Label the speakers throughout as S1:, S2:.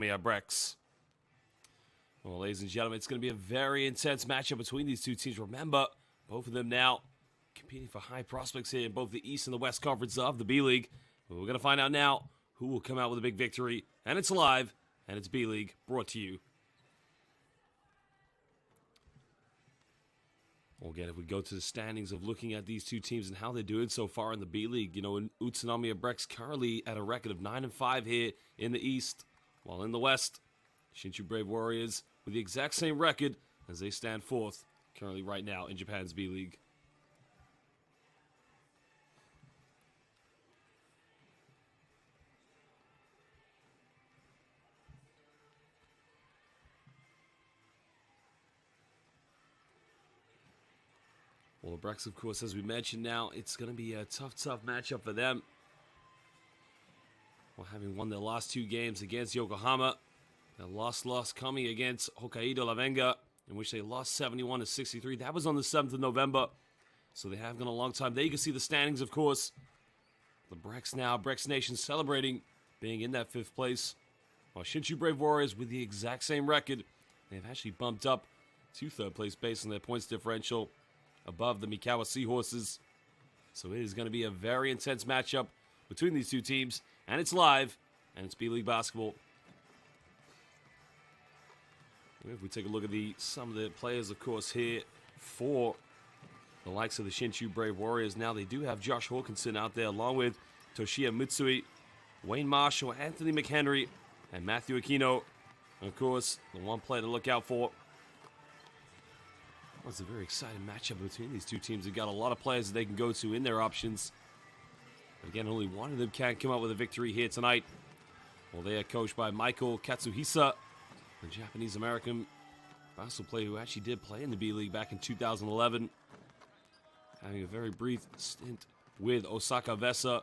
S1: Brex. Well, ladies and gentlemen, it's going to be a very intense matchup between these two teams. Remember, both of them now competing for high prospects here in both the East and the West Conference of the B-League. We're going to find out now who will come out with a big victory. And it's live, and it's B-League, brought to you. Well, again, if we go to the standings of looking at these two teams and how they're doing so far in the B-League, you know, in Utsunomiya Brex currently at a record of 9-5 here in the East, while in the West, Shinshu Brave Warriors with the exact same record as they stand fourth currently right now in Japan's B-League. Well, the Brex, of course, as we mentioned now, it's going to be a tough matchup for them. Well, having won their last two games against Yokohama, their last loss coming against Hokkaido La Venga, in which they lost 71-63. That was on the 7th of November, so they have gone a long time. There you can see the standings, of course. The Brex now, Brex Nation celebrating being in that 5th place. While Shinshu Brave Warriors with the exact same record, they've actually bumped up to 3rd place based on their points differential above the Mikawa Seahorses. So it is going to be a very intense matchup between these two teams, and it's live, and it's B-League basketball. If we take a look at some of the players, of course, here for the likes of the Shinshu Brave Warriors. Now they do have Josh Hawkinson out there, along with Toshiya Mitsui, Wayne Marshall, Anthony McHenry, and Matthew Aquino. And of course, the one player to look out for. Well, it's a very exciting matchup between these two teams. They've got a lot of players that they can go to in their options. But again, only one of them can come out with a victory here tonight. Well, they are coached by Michael Katsuhisa, the Japanese-American basketball player who actually did play in the B-League back in 2011. Having a very brief stint with Osaka Vesa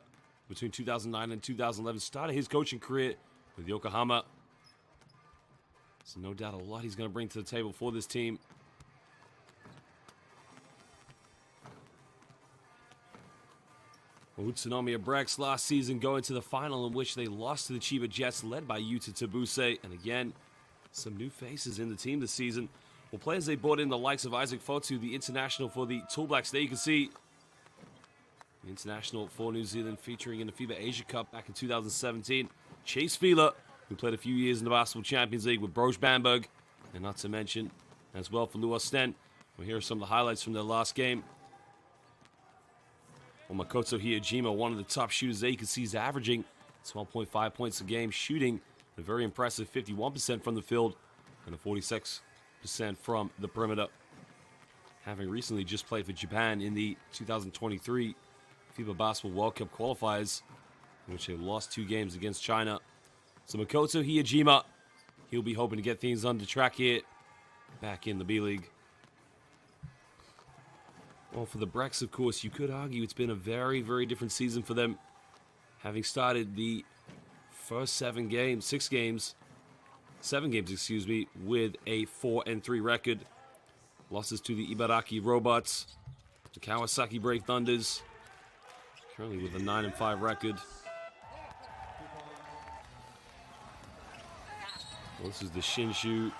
S1: between 2009 and 2011. Started his coaching career with Yokohama. So no doubt a lot he's going to bring to the table for this team. Well, Utsunomiya Brex last season going to the final in which they lost to the Chiba Jets, led by Yuta Tabuse. And again, some new faces in the team this season. Well, players they brought in the likes of Isaac Fotu, the international for the Tall Blacks. There you can see the international for New Zealand, featuring in the FIBA Asia Cup back in 2017. Chase Fila, who played a few years in the Basketball Champions League with Broge Bamberg. And not to mention, as well for Lua Stent. Well, here are some of the highlights from their last game. Well, Makoto Hiyajima, one of the top shooters there. You can see he's averaging 12.5 points a game, shooting a very impressive 51% from the field and a 46% from the perimeter. Having recently just played for Japan in the 2023 FIBA Basketball World Cup qualifiers, in which they lost 2 games against China. So Makoto Hiyajima, he'll be hoping to get things on the track here back in the B-League. Well, for the Brex, of course, you could argue it's been a very different season for them. Having started the first 7 games, excuse me, with a 4-3 record. Losses to the Ibaraki Robots, the Kawasaki Brave Thunders, currently with a 9-5 record. Well, this is the Shinshu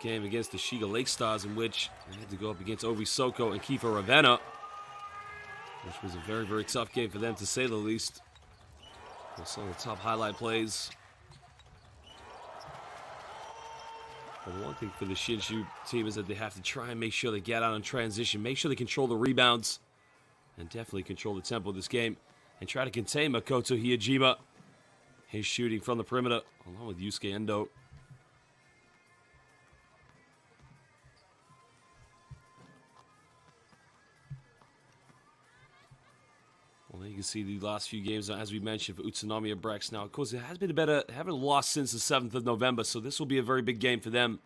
S1: game against the Shiga Lake Stars, in which they had to go up against Ovi Soko and Kiefer Ravenna, which was a very tough game for them, to say the least. Well, some of the top highlight plays. But one thing for the Shinshu team is that they have to try and make sure they get out in transition, make sure they control the rebounds, and definitely control the tempo of this game, and try to contain Makoto Hiyajima. His shooting from the perimeter, along with Yusuke Endo. Well, you can see the last few games, as we mentioned, for Utsunomiya Brex. Now, of course, it has been they haven't lost since the 7th of November, so this will be a very big game for them.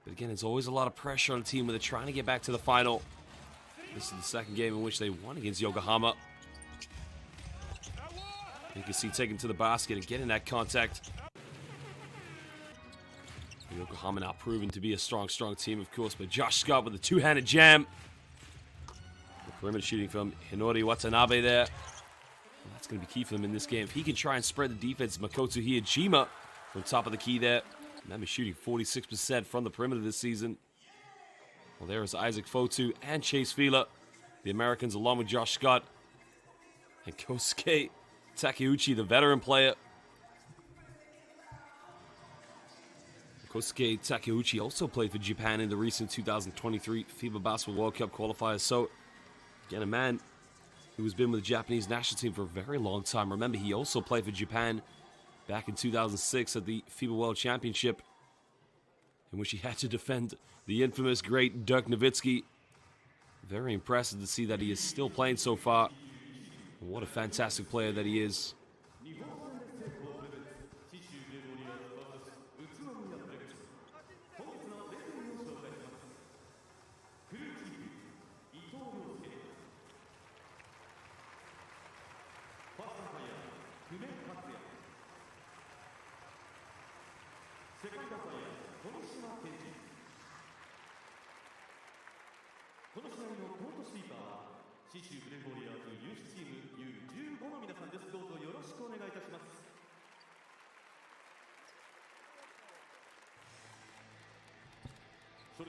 S1: But again, it's always a lot of pressure on a team when they're trying to get back to the final. This is the second game in which they won against Yokohama. You can see taking to the basket and getting that contact. Yokohama now proven to be a strong team, of course, but Josh Scott with a 2-handed jam. The perimeter shooting from Hinori Watanabe there. And that's going to be key for them in this game. If he can try and spread the defense, Makoto Hiyajima from top of the key there. Remember, shooting 46% from the perimeter this season. Well, there is Isaac Fotu and Chase Fila, the Americans, along with Josh Scott. And Kosuke Takeuchi, the veteran player. Kosuke Takeuchi also played for Japan in the recent 2023 FIBA Basketball World Cup qualifiers. So, again, a man who has been with the Japanese national team for a very long time. Remember, he also played for Japan back in 2006 at the FIBA World Championship, in which he had to defend the infamous great Dirk Nowitzki. Very impressive to see that he is still playing so far. And what a fantastic player that he is.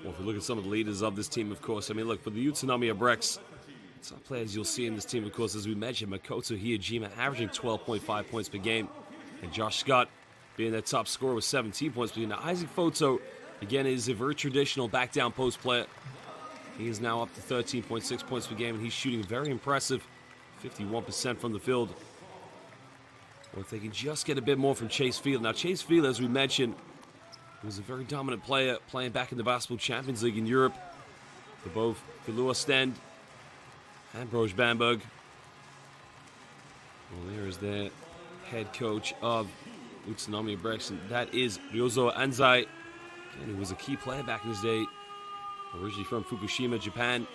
S1: Well, if we look at some of the leaders of this team, of course, I mean, look, for the Utsunomiya Brex, top players you'll see in this team, of course, as we mentioned, Makoto Hiyajima averaging 12.5 points per game, and Josh Scott being their top scorer with 17 points per game. Now, Isaac Foto, again, is a very traditional back-down post player. He is now up to 13.6 points per game, and he's shooting very impressive, 51% from the field. Well, if they can just get a bit more from Chase Field. Now, Chase Field, as we mentioned, was a very dominant player playing back in the Basketball Champions League in Europe for both Filua Stend and Broj Bamberg. Well, there is their head coach of Utsunomiya Brex, and that is Ryozo Anzai. Again, he was a key player back in his day, originally from Fukushima, Japan.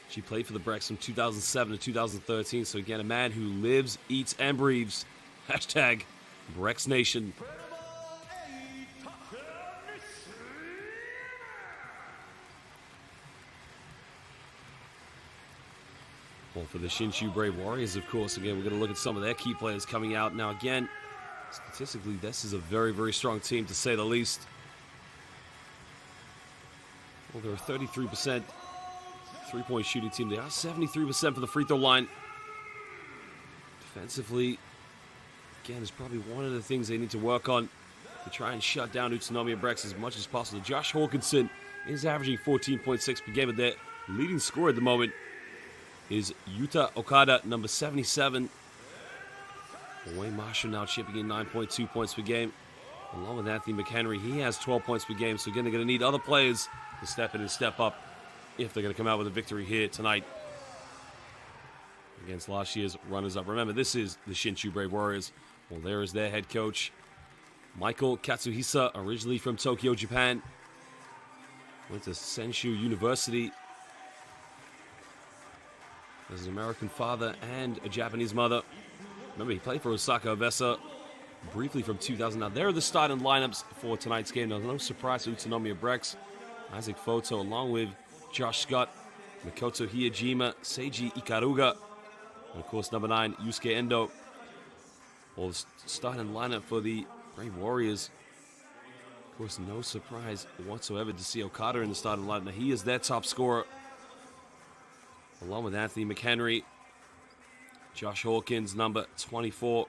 S1: She played for the Brex from 2007 to 2013. So again, a man who lives, eats, and breathes. Hashtag Brex Nation. Well, for the Shinshu Brave Warriors, of course, again, we're going to look at some of their key players coming out. Now, again, statistically, this is a very, very strong team, to say the least. Well, they're a 33% three-point shooting team. They are 73% for the free throw line. Defensively, again, is probably one of the things they need to work on to try and shut down Utsunomiya Brex as much as possible. Josh Hawkinson is averaging 14.6 per game, but their leading scorer at the moment is Yuta Okada, number 77. Wayne Marshall now chipping in 9.2 points per game. Along with Anthony McHenry, he has 12 points per game. So again, they're going to need other players to step in and step up if they're going to come out with a victory here tonight against last year's runners-up. Remember, this is the Shinshu Brave Warriors. Well, there is their head coach, Michael Katsuhisa, originally from Tokyo, Japan. Went to Shinshu University. Has an American father and a Japanese mother. Remember, he played for Osaka Avesa briefly from 2000. Now, there are the starting lineups for tonight's game. Now, no surprise to Utsunomiya Brex. Isaac Foto, along with Josh Scott, Makoto Hiyajima, Seiji Ikaruga, and, of course, number 9, Yusuke Endo. Well, the starting lineup for the Brave Warriors. Of course, no surprise whatsoever to see Okada in the starting lineup. Now, he is their top scorer, along with Anthony McHenry, Josh Hawkins, number 24,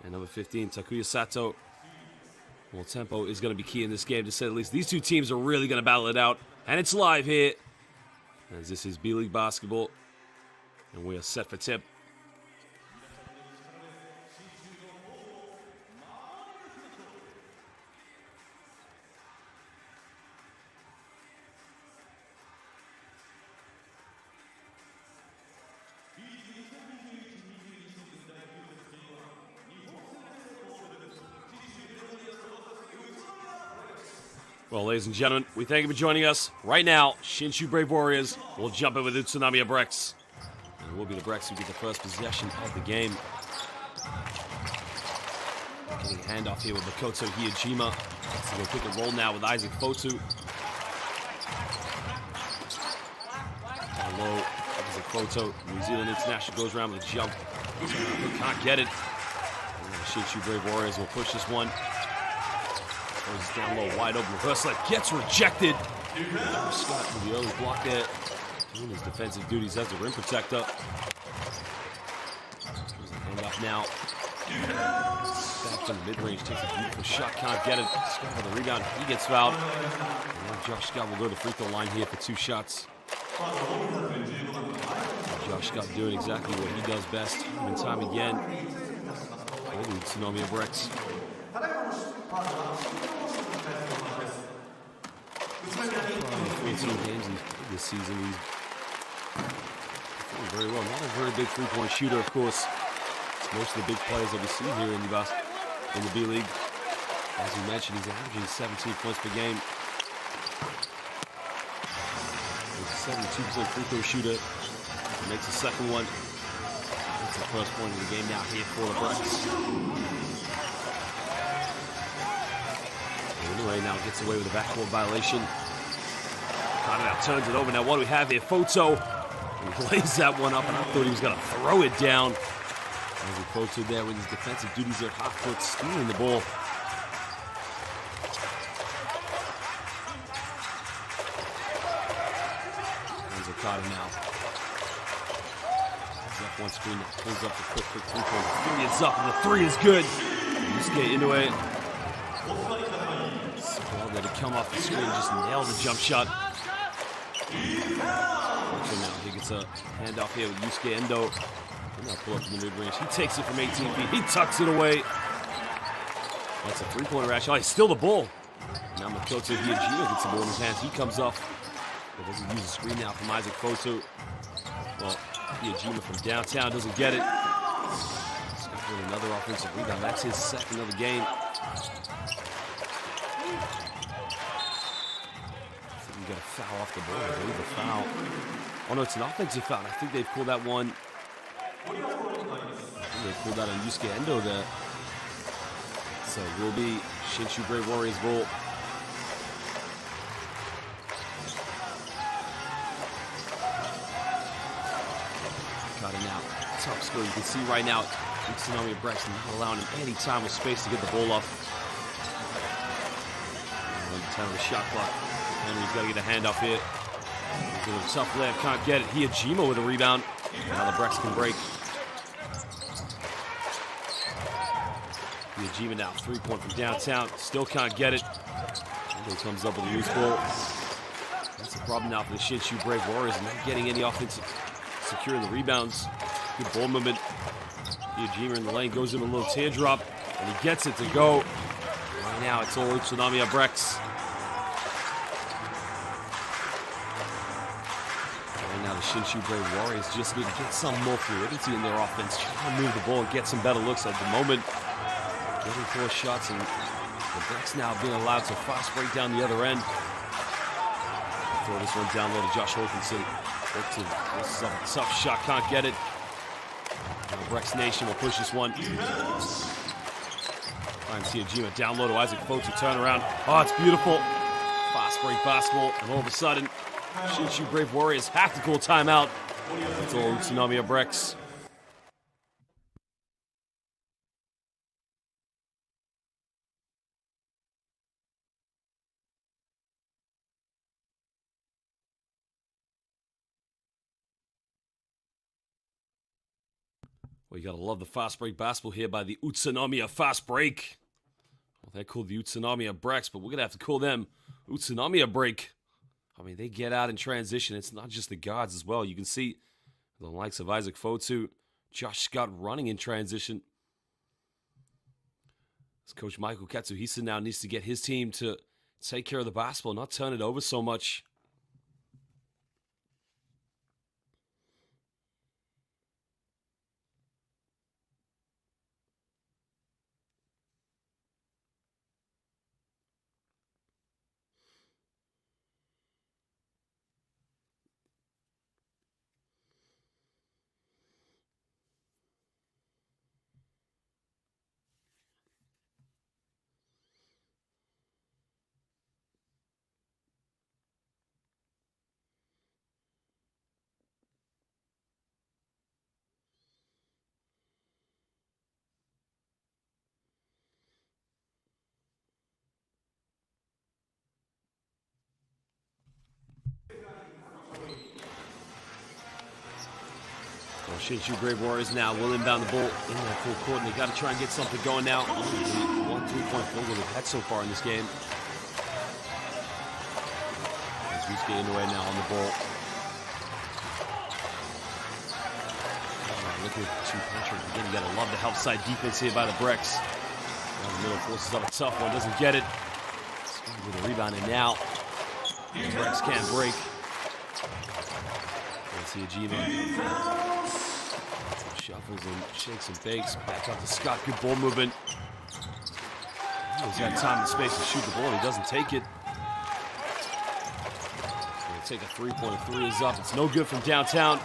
S1: and number 15, Takuya Sato. Well, tempo is going to be key in this game, to say the least. These two teams are really going to battle it out, and it's live here, as this is B-League basketball, and we are set for tip. Well, ladies and gentlemen, we thank you for joining us. Right now, Shinshu Brave Warriors will jump in with Utsunomiya Brex. And it will be the Brex who get the first possession of the game. Getting a handoff here with Makoto Hiyajima. So we'll pick and roll now with Isaac Fotu. Down low, Isaac Photo. New Zealand international goes around with a jump. Can't get it. Shinshu Brave Warriors will push this one. Goes down low, wide open. Reverse leg gets rejected. Scott with the early block there. Doing his defensive duties as the rim protector. Hand up now. Back from the mid-range, takes a beautiful shot, can't get it. Scott with the rebound, he gets fouled. And now Josh Scott will go to the free throw line here for 2 shots. Josh Scott doing exactly what he does best, time and time again. For the Utsunomiya Brex. 14 games he's played this season. He's doing very well. Not a very big three-point shooter, of course. It's most of the big players that we see here in the B-League. As we mentioned, he's averaging 17 points per game. He's a 72% free throw shooter. He makes the second one. That's the first point of the game now here for the Brex. Anyway, now gets away with a backcourt violation. Kind of now turns it over. Now what do we have here? Photo. He lays that one up, and I thought he was going to throw it down. As he Photo there with his defensive duties at half court, stealing the ball. Hands are caught now. He's up one screen, now pulls up the quick three-point. Three is up, and the three is good. Yusuke into it. Well, that he come off the screen, just nailed the jump shot. Now he gets a handoff here with Yusuke Endo. Now pull up in the mid-range. He takes it from 18 feet. He tucks it away. That's a three-pointer action. Oh, he's still the ball. Now Makoto Hiyajima gets the ball in his hands. He comes up. But doesn't use a screen now from Isaac Photo. Well, Hiyajima from downtown doesn't get it. He's got another offensive rebound. That's his second of the game. You got a foul off the ball. I believe a foul. Oh no, it's an offensive foul. I think they've called that one. I think they pulled that on Yusuke Endo there. So it will be Shinshu Brave Warriors ball. Got it now. Top score. You can see right now, Utsunomiya Brex not allowing him any time or space to get the ball off. 1:10 of the shot clock. Henry's got to get a handoff here. He's in a tough layup, can't get it. Hiyajima with a rebound. Now the Brex can break. Hiyajima now, 3-point from downtown. Still can't get it. And he comes up with a loose ball. That's a problem now for the Shinshu Brave Warriors. Not getting any offense, securing the rebounds. Good ball movement. Hiyajima in the lane, goes in a little teardrop. And he gets it to go. Right now, it's all Utsunomiya Brex. Now the Shinshu Brave Warriors just need to get some more fluidity in their offense. Try to move the ball and get some better looks at the moment. Getting 4 shots, and the Brex now being allowed to fast break down the other end. Throw this one down low to Josh Wilkinson. This is a tough shot, can't get it. And the Brex Nation will push this one. Finds Hiyajima down low to Isaac Photo, turn around. Oh, it's beautiful. Fast break basketball, and all of a sudden, Shinshu Brave Warriors have to call timeout. That's all Utsunomiya Brex. Well, you gotta love the fast break basketball here by the Utsunomiya Fast Break. Well, they're called the Utsunomiya Brex, but we're gonna have to call them Utsunomiya Break. I mean, they get out in transition. It's not just the guards as well. You can see the likes of Isaac Photo, Josh Scott running in transition. As Coach Michael Katsuhisa now needs to get his team to take care of the basketball, not turn it over so much. Shinshu Brave Warriors now will inbound the ball in that full court, and they got to try and get something going now. One 3-point field goal they've had so far in this game. As Reese getting away now on the ball. Looking at the two-puncher. Again, you got to love the help side defense here by the Brex. Down the middle, forces up a tough one, doesn't get it. It's with a rebound, and now the Brex can't break. Let's see Ujima. Shuffles and shakes and bakes. Back up to Scott. Good ball movement. He's got time and space to shoot the ball. He doesn't take it. He's going to take a three-pointer. Three is up. It's no good from downtown.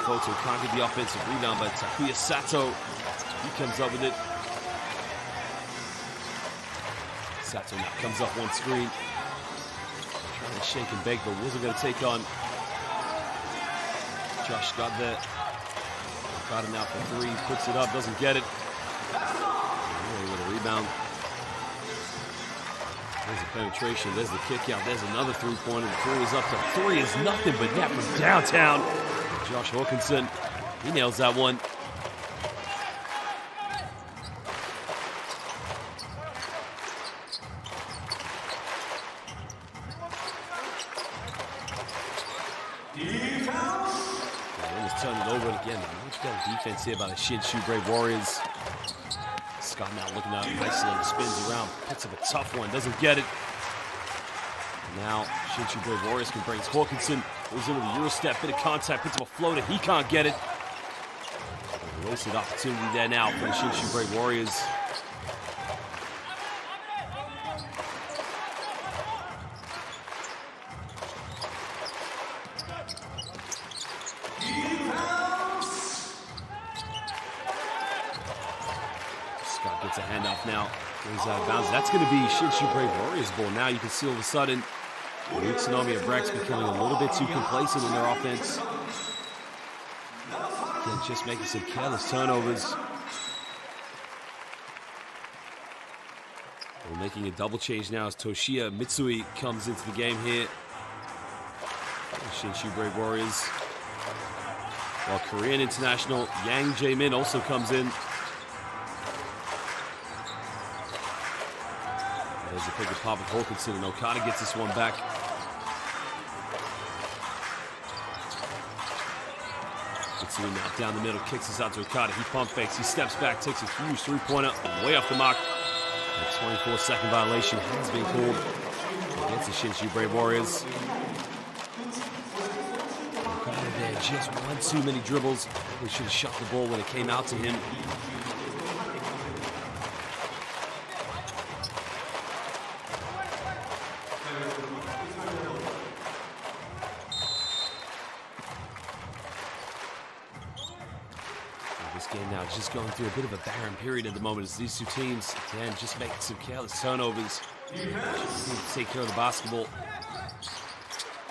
S1: Foto can't get the offensive rebound, but Takuya Sato, he comes up with it. Sato now comes up one screen. Trying to shake and bake, but wasn't going to take on Josh Scott there. Got it now for three, puts it up, doesn't get it. With a rebound. There's the penetration, there's the kick out, there's another three-pointer. The three is up to three, is nothing but net from downtown. Josh Hawkinson, he nails that one. Turn it over again. Much better defense here by the Shinshu Brave Warriors. Scott now looking out, isolated, spins around, picks up a tough one, doesn't get it. Now Shinshu Brave Warriors can bring Hawkinson, goes in with a Euro step, bit of contact, picks up a floater, he can't get it. A wasted opportunity there now for the Shinshu Brave Warriors. Scott gets a handoff now. Goes out of bounds. That's going to be Shinshu Brave Warriors ball. Now you can see all of a sudden Utsunomiya Brex becoming a little bit too complacent in their offense. Again, just making some careless turnovers. We're making a double change now as Toshiya Mitsui comes into the game here. Shinshu Brave Warriors. While Korean international Yang Jae-min also comes in. There's a pick and pop with Hawkinson, and Okada gets this one back. Mitsui now down the middle, kicks this out to Okada. He pump fakes, he steps back, takes a huge three-pointer, way off the mark. A 24-second violation has been called against the Shinshu Brave Warriors. Okada there, just one too many dribbles. He should have shot the ball when it came out to him. This game now just going through a bit of a barren period at the moment as these two teams, again, just making some careless turnovers. Just need to take care of the basketball.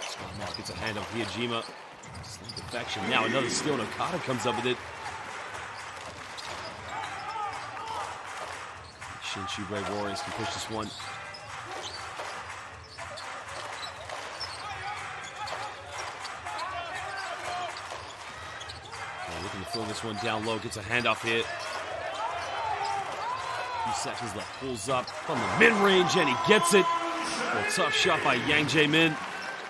S1: Scott now gets a hand off Hiyajima. Slight defection. Now another steal, and Okada comes up with it. Shinshu Brave Warriors can push this one. Looking to throw this one down low, gets a handoff here. A few seconds left, pulls up from the mid-range, and he gets it. A tough shot by Yang Jae-min,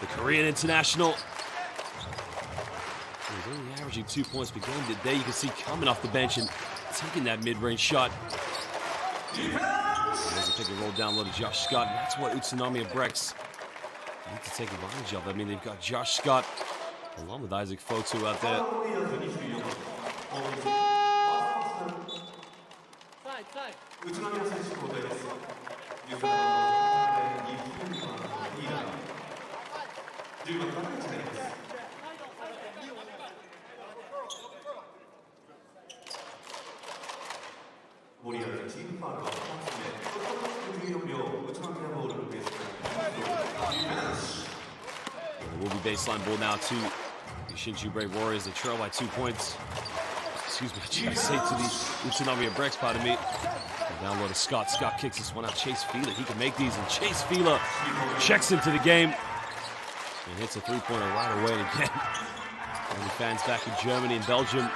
S1: the Korean international. He's only averaging 2 points per game today. You can see coming off the bench and taking that mid-range shot. There's a pick and roll down low to Josh Scott, and that's what Utsunomiya Brex need to take advantage of. I mean, they've got Josh Scott along with Isaac Fotu out there. It will be baseline ball now to the Shinshu Brave Warriors. They trail by 2 points. Excuse me, I say to the Utsunomiya Brex, pardon me. Down low to Scott. Scott kicks this one out. Chase Fila, he can make these, and Chase Fila checks into the game and hits a three-pointer right away. And again, Many fans back in Germany and Belgium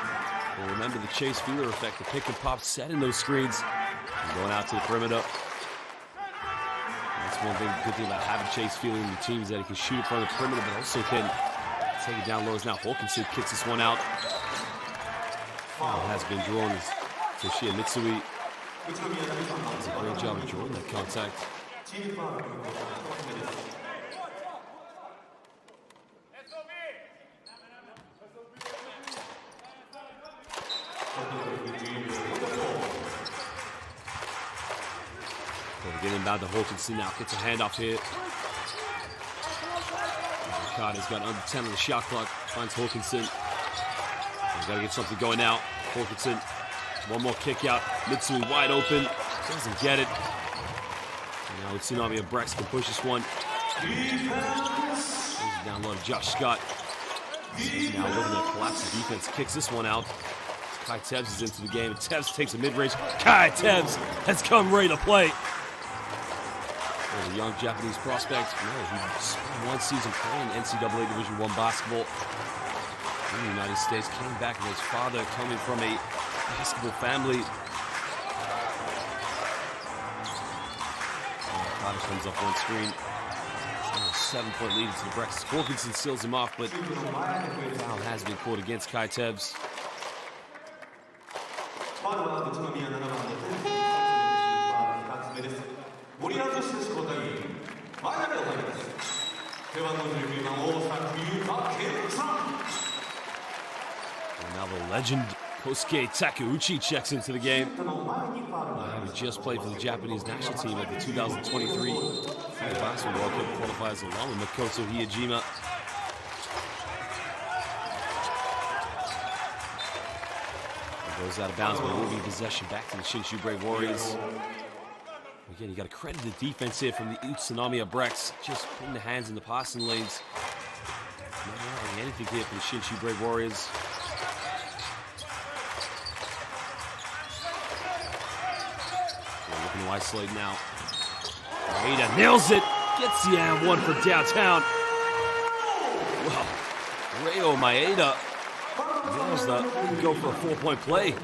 S1: will remember the Chase Feeler effect, the pick and pop set in those screens. And going out to the perimeter. That's one thing, good thing about having Chase Feeler in the team is that he can shoot it from the perimeter, but also can take it down low. Now Hawkinson kicks this one out. Foul has been drawn as Toshiya Mitsui does a great job of drawing that contact. Getting inbound to Hawkinson now, gets a handoff here. Carter's got under 10 on the shot clock, finds Hawkinson. He's got to get something going now. Hawkinson, one more kick out. Mitsui wide open, doesn't get it. And now Utsunomiya and Brex can push this one. Down low to Josh Scott. Now looking at collapse the defense, kicks this one out. Kai Tebs is into the game, and Tebs takes a mid-range. Kai Tebs has come ready to play. A young Japanese prospect. He spent one season playing NCAA Division I basketball in the United States. Came back with his father coming from a basketball family. Carter comes off one screen. It's a 7-point lead to the Brex. Hawkinson seals him off, but foul has been called against Kai Tebs. And now the legend Kosuke Takeuchi checks into the game. He just played for the Japanese national team at the 2023 Basketball World Cup qualifiers along with Makoto Hiyajima. Goes out of bounds, but will be possession back to the Shinshu Brave Warriors. Again, you got to credit the defense here from the Utsunomiya Brex, just putting the hands in the passing lanes. Not allowing anything here from the Shinshu Brave Warriors. They're looking to isolate now. Maeda nails it, gets the and one from downtown. Well, Reo Maeda nails that. Can go for a 4-point play.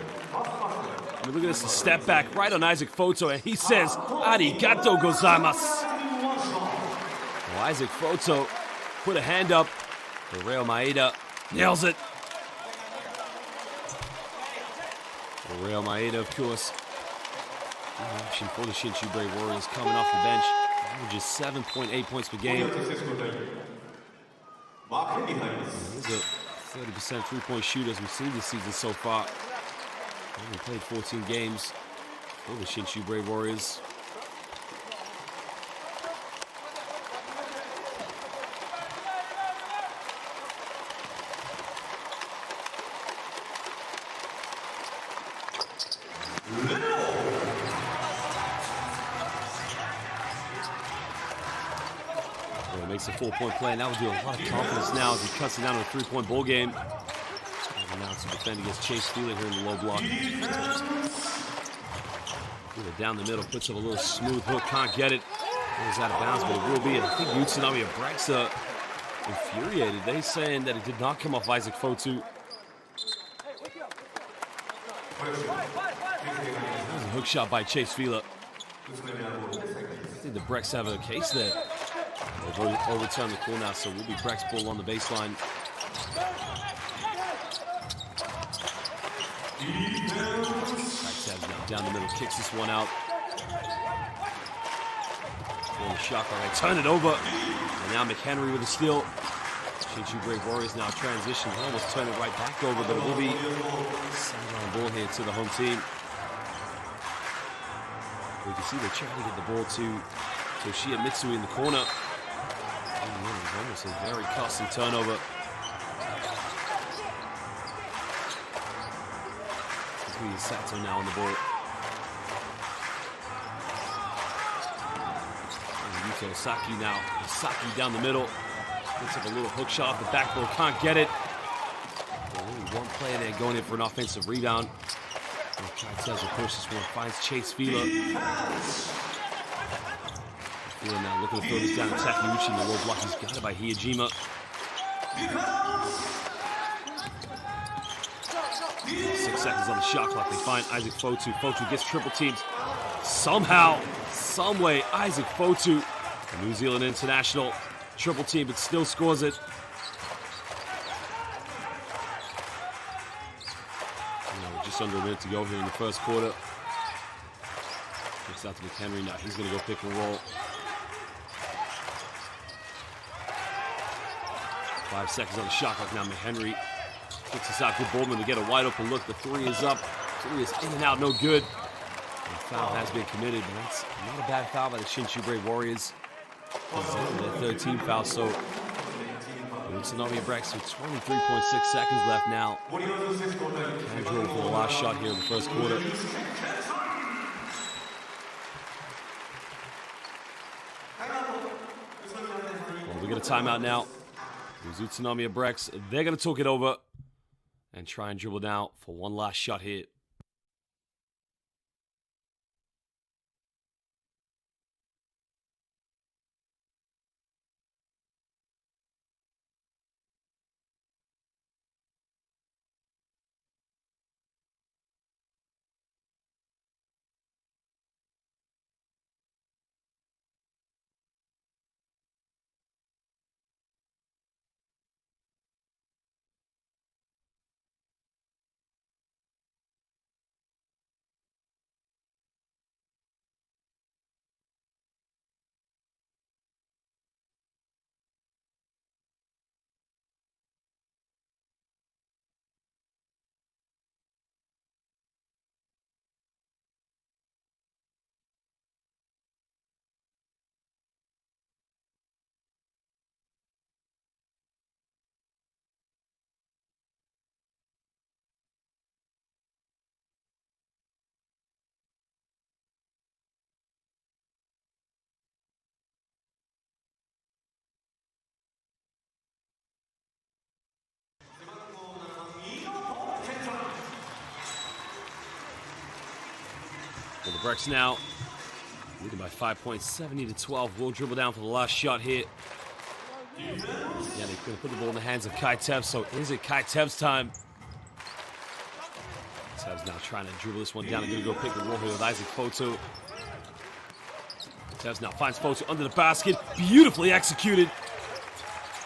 S1: I mean, look at this, a step back right on Isaac Photo, and he says, "Arigato gozaimasu." Well, Isaac Photo put a hand up, but Reo Maeda nails it. Well, Reo Maeda, of course, the option for the Shinshu Brave Warriors coming off the bench, averages 7.8 points per game. He's a 30% three-point shooter as we've seen this season so far. Only played 14 games for the Shinshu Brave Warriors. Well, makes a 4-point play, and that will do a lot of confidence now as he cuts it down to a 3-point ball game. Now to defend against Chase Feeler here in the low block. Down the middle, puts up a little smooth hook, can't get it. Goes out of bounds, but it will be. And I think Utsunomiya and Brex are infuriated. They're saying that it did not come off Isaac Fotu. That was a hook shot by Chase Feeler. I think the Brex have a case there. They've overturned the call now, so we'll be Brex ball on the baseline. Down the middle, kicks this one out. One shot, they turn it over. And now McHenry with a steal. Shinshu Brave Warriors now transition. They almost turn it right back over, but it will be sent on ball here to the home team. We can see they're trying to get the ball to Toshiya Mitsui in the corner. It was almost a very costly turnover. Sato now on the ball. And Yuto Saki now. Saki down the middle. Looks like a little hook shot off the backboard. Can't get it. Only one player there going in for an offensive rebound. Kai Tebs will push this one. Finds Chase Feeler. Feeler now looking to throw this down to Takeuchi in the low block. He's got it by Hiyajima. seconds on the shot clock. They find Isaac Fotu. Fotu gets triple teamed. Somehow, some way, Isaac Fotu, the New Zealand international, triple team, but still scores it. Just under a minute to go here in the first quarter. Kicks out to McHenry. Now he's going to go pick and roll. 5 seconds on the shot clock. Now McHenry kicks this out to Bowman to get a wide open look. The three is up. Three is in and out, no good. And the foul has been committed, but that's not a bad foul by the Shinshu Brave Warriors. This is their third team foul, so Utsunomiya Brex with 23.6 seconds left now. Casual for the last shot here in the first quarter. Well, we get a timeout now. There's Utsunomiya Brex. They're going to talk it over and try and dribble down for one last shot here. Well, the Brex now leading by 5 points, 70-12. Will dribble down for the last shot here. Yeah, they're going to put the ball in the hands of Kai Tevz, so is it Kai Tevz time? Tevz now trying to dribble this one down. They're going to go pick the roll here with Isaac Fotu. Tevz now finds Fotu under the basket. Beautifully executed.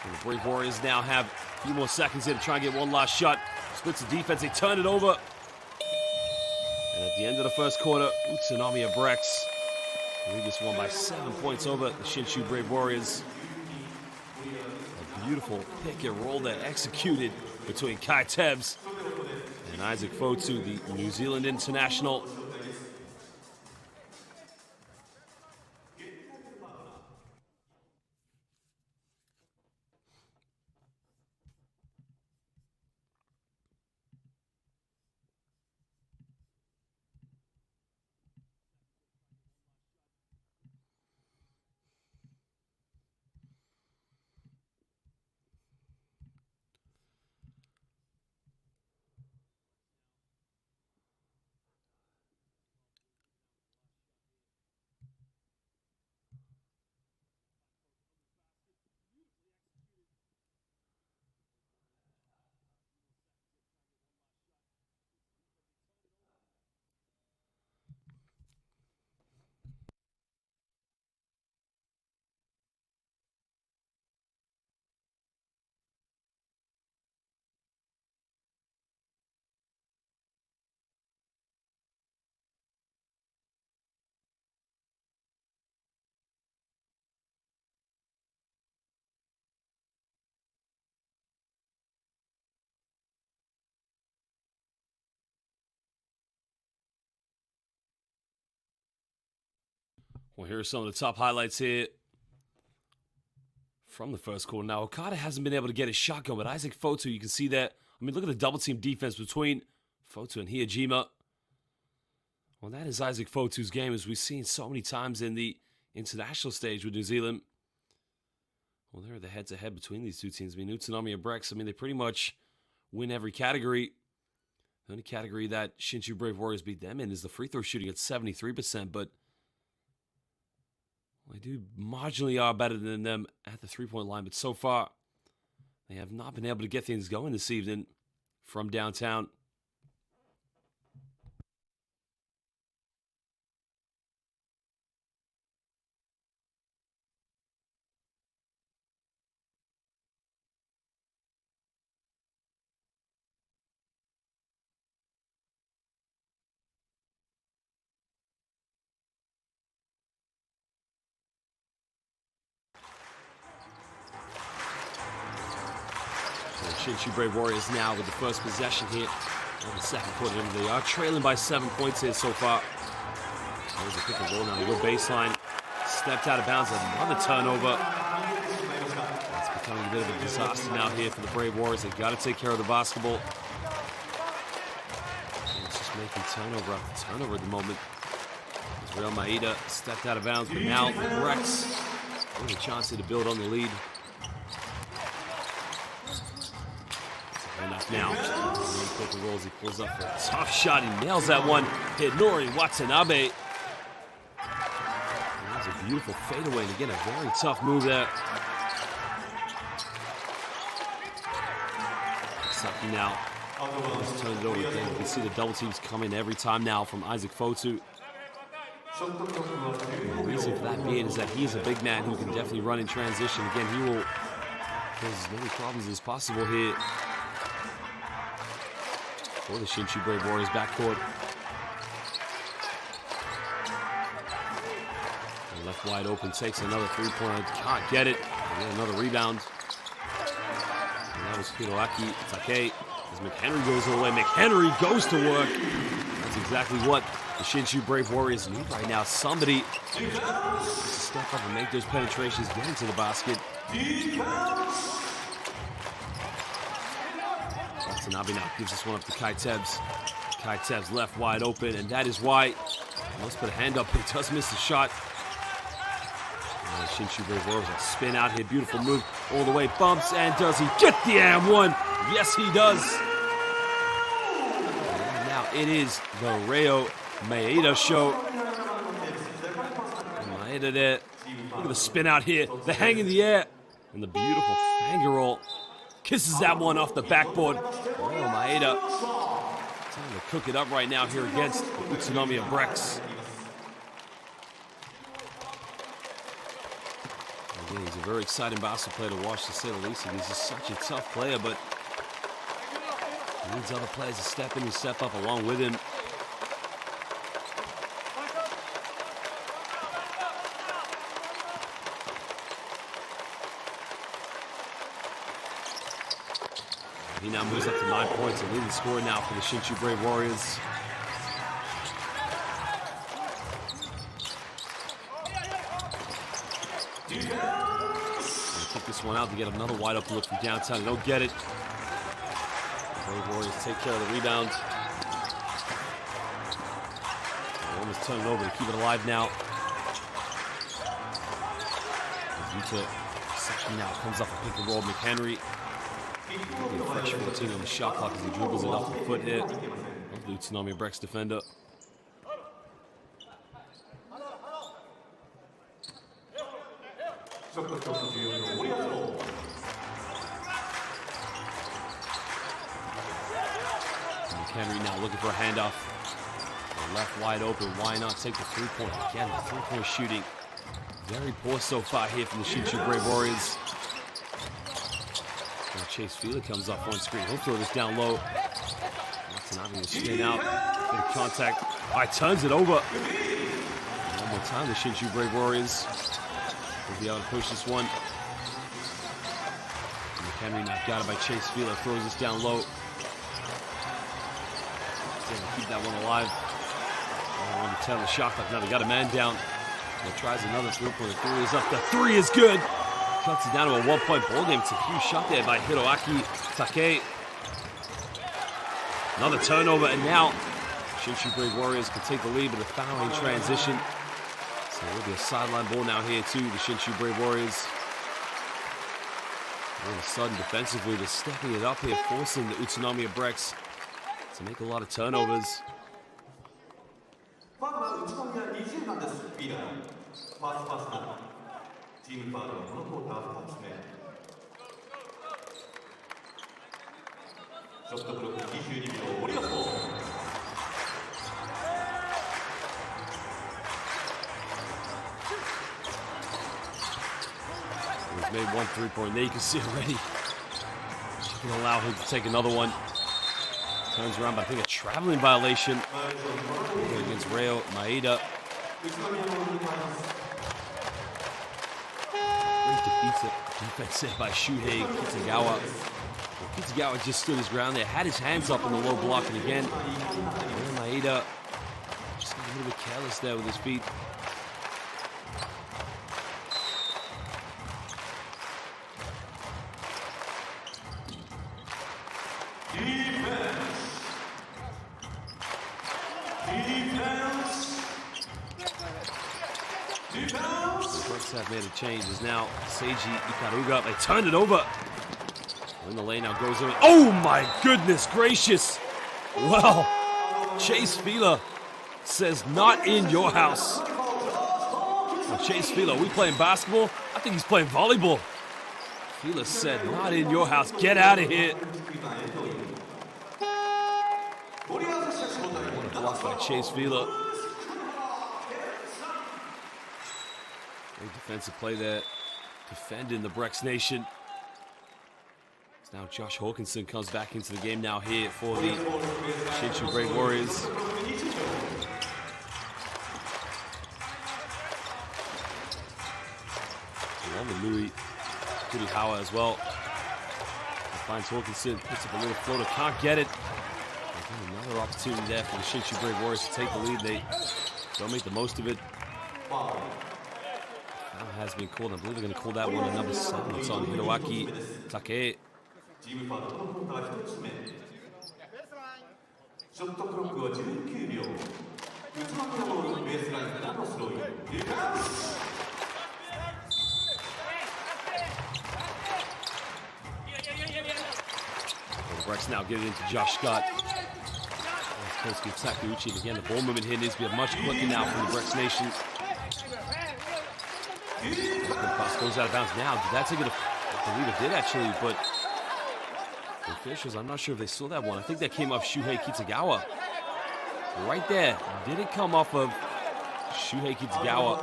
S1: And the Brave Warriors now have a few more seconds here to try and get one last shot. Splits the defense. They turn it over. And at the end of the first quarter, Utsunomiya Brex lead this one by 7 points over the Shinshu Brave Warriors. A beautiful pick and roll that executed between Kai Tevz and Isaac Fotu, the New Zealand international. Well, here are some of the top highlights here from the first quarter. Now, Okada hasn't been able to get his shot going, but Isaac Fotu, you can see that. I mean, look at the double-team defense between Fotu and Hijima. Well, that is Isaac Fotu's game, as we've seen so many times in the international stage with New Zealand. Well, they're the head-to-head between these two teams. I mean, Utsunomiya Brex, I mean, they pretty much win every category. The only category that Shinshu Brave Warriors beat them in is the free throw shooting at 73%, but they do marginally are better than them at the three-point line, but so far, they have not been able to get things going this evening from downtown. Shinshu Brave Warriors now with the first possession here on the second quarter. They are trailing by 7 points here so far. There's a pick and roll now, good baseline. Stepped out of bounds, another turnover. It's becoming a bit of a disaster now here for the Brave Warriors. They've got to take care of the basketball. It's just making turnover after turnover at the moment. Israel Maeda stepped out of bounds, but now Brex with a chance here to build on the lead. Enough now. Pick and rolls, he pulls up for a tough shot. He nails that one. Hit Nori Watanabe. That was a beautiful fadeaway, and again, a very tough move there. Saki now. Just turned it over again. You can see the double teams coming every time now from Isaac Fotu. The reason for that being is that he's a big man who can definitely run in transition. Again, he will cause as many problems as possible here for the Shinshu Brave Warriors backcourt. And left wide open, takes another three-pointer, can't get it. And then another rebound. And that was Hiroaki Take. As McHenry goes away, McHenry goes to work. That's exactly what the Shinshu Brave Warriors need right now. Somebody to step up and make those penetrations, get into the basket. Watanabe now gives this one up to Kai Tebs. Kai Tebs left wide open, and that is why let's put a hand up, but he does miss the shot. Shinshu Brave Warriors will spin out here. Beautiful move all the way, bumps, and does he get the AM1? Yes, he does. And now it is the Reo Maeda show. And Maeda there. Look at the spin out here. The hang in the air. And the beautiful finger roll. Kisses that one off the backboard. Reo Maeda trying to cook it up right now here against Utsunomiya Brex. Again, he's a very exciting basketball player to watch, to say the least. He's just such a tough player, but he needs other players to step in and step up along with him. He now moves up to 9 points, a leading scorer now for the Shinshu Brave Warriors. Kick this one out to get another wide open look from downtown. They don't get it. The Brave Warriors take care of the rebound. They almost turn it over to keep it alive now. Utah section now comes off a pick and roll. McHenry. Fresh 14 on the shot clock as he dribbles it off the foot hit of the Utsunomiya Brex defender. McHenry now looking for a handoff. Left wide open. Why not take the three-point? Again, the three-point shooting. Very poor so far here from the Shinshu Brave Warriors. Now Chase Fielding comes off one screen. He'll throw this down low. Watanabe will spin out. Bit of contact. All right, turns it over. And one more time, the Shinshu Brave Warriors will be able to push this one. And McHenry now got it by Chase Fielding. Throws this down low. Still to keep that one alive. On the 10 of the shot clock. Now they got a man down. And tries another three-pointer. Three is up. The three is good. Cuts it down to a one-point ball game. It's a huge shot there by Hiroaki Take. Another turnover, and now Shinshu Brave Warriors can take the lead with a fouling transition. So it'll be a sideline ball now here too, the Shinshu Brave Warriors. All of a sudden, defensively, they're stepping it up here, forcing the Utsunomiya Brex to make a lot of turnovers. He's made one three-point. There you can see already. Just gonna allow him to take another one. Turns around, but I think a traveling violation against Reo Maeda. Great defense by Shuhei Kitagawa. Kitagawa just stood his ground there, had his hands up in the low block, and again, Maeda just got a little bit careless there with his feet. The have made a change. Is now Seiji Ikaruga. They turned it over. In the lane now goes in. Oh my goodness gracious! Well, Chase Fila says not in your house. Well, Chase Fila, we playing basketball? I think he's playing volleyball. Fila said not in your house. Get out of here. Blocked by Chase Fila. Great defensive play there. Defending the Brex Nation. Now Josh Hawkinson comes back into the game now here for the Shinshu Great Warriors. Along with Louis Kurihawa as well. Finds Hawkinson, puts up a little floater, can't get it. Again, another opportunity there for the Shinshu Great Warriors to take the lead. They don't make the most of it. Foul has been called. I believe they're going to call that one at number 7. It's on Hiroaki Take. チームファウル、このクオーター1つ目。ショットクロックは19秒。宇都宮ボール、ベースラインからのスローイン。Brex now getting into Josh Scott. Kosuke Takeuchi. Again, the ball movement here needs to be much quicker now from the Brex Nation. Pass goes out of bounds now. Did that take it? I believe it did actually, but the officials, I'm not sure if they saw that one. I think that came off Shuhei Kitagawa. Right there. Did it come off of Shuhei Kitagawa?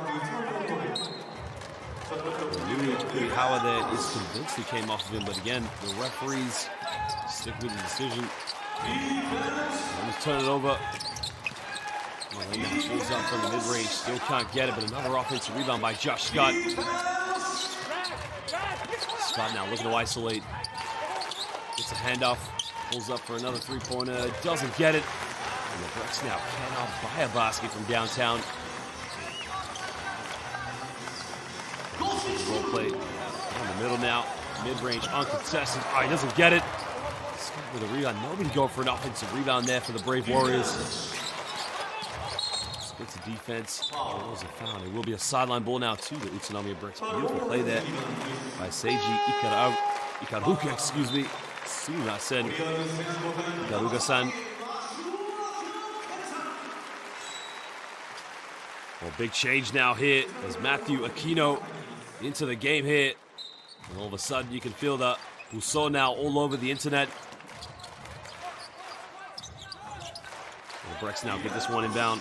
S1: Kurihawa there is convinced it came off of him, but again, the referees stick with the decision. Let's turn it over. Malena pulls up from the mid-range, still can't get it, but another offensive rebound by Josh Scott. Scott now looking to isolate. Gets a handoff, pulls up for another three-pointer, doesn't get it. And the Brex now cannot buy a basket from downtown. Roll play on the middle now, mid-range, uncontested. Oh, he doesn't get it. Scott with a rebound. Nobody going for an offensive rebound there for the Brave Warriors. Gets a defense. It was a foul. It will be a sideline ball now to the Utsunomiya Brex. Beautiful play there by Seiji Ikaruga, excuse me. Sumimasen. Ikaruga-san. Well, big change now here as Matthew Aquino into the game here. And all of a sudden you can feel the Buso now all over the internet. The Brex now get this one inbound.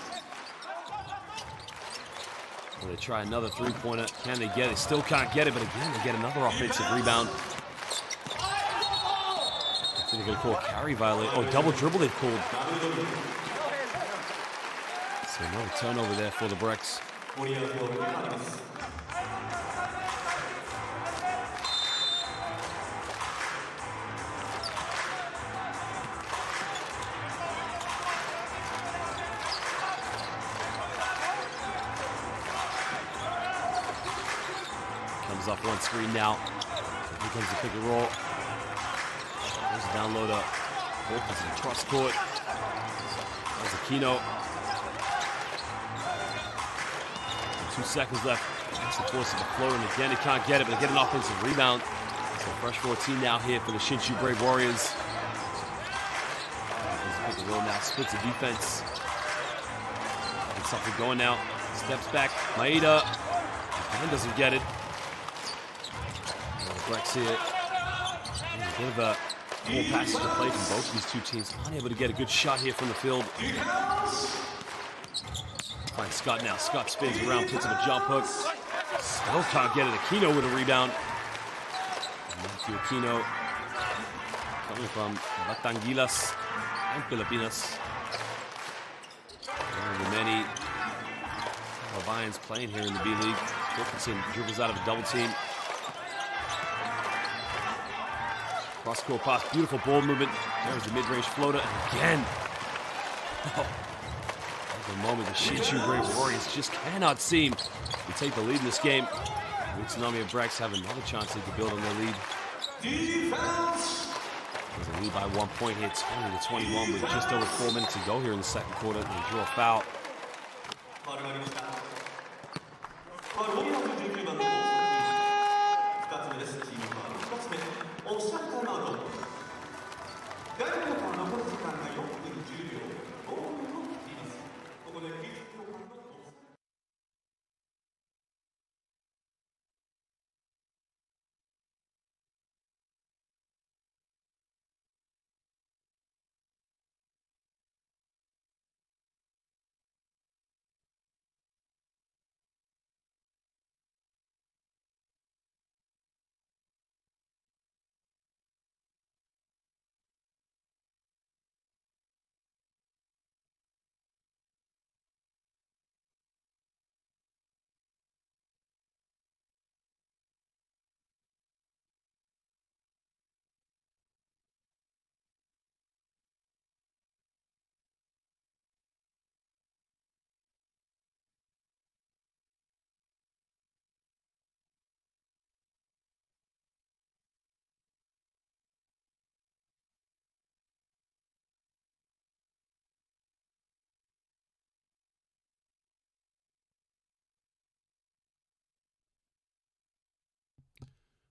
S1: Well, they try another three-pointer. Can they get it? Still can't get it, but again, they get another offensive rebound. I think they're going to call a carry violation. Oh, double dribble they've called. So another turnover there for the Brex. Comes up one screen now. Here comes the pick and roll. There's a down low to Hawkins in the cross court. There's Aquino. 2 seconds left. That's the force of the floor, and again, he can't get it, but they get an offensive rebound. So fresh 14 now here for the Shinshu Brave Warriors. There's a pick and roll now. Splits the defense. Getting something going now. Steps back. Maeda. Again, doesn't get it. Brex here. And a bit of a more passage to play from both these two teams. Unable to get a good shot here from the field. Finds Scott now. Scott spins around, puts up a jump hook. Still can't get it. Aquino with a rebound. And Matthew Aquino coming from Batangilas and Pilipinas. One of the many Hawaiians playing here in the B-League. Wilkinson dribbles out of a double team. Cross-court pass, beautiful ball movement. There's the mid-range floater, and again. Oh, at the moment, the Shinshu Brave Warriors just cannot seem to take the lead in this game. Utsunomiya and Brex have another chance to build on their lead. There's a lead by 1 point here, 20-21, with just over 4 minutes to go here in the second quarter. They draw a foul.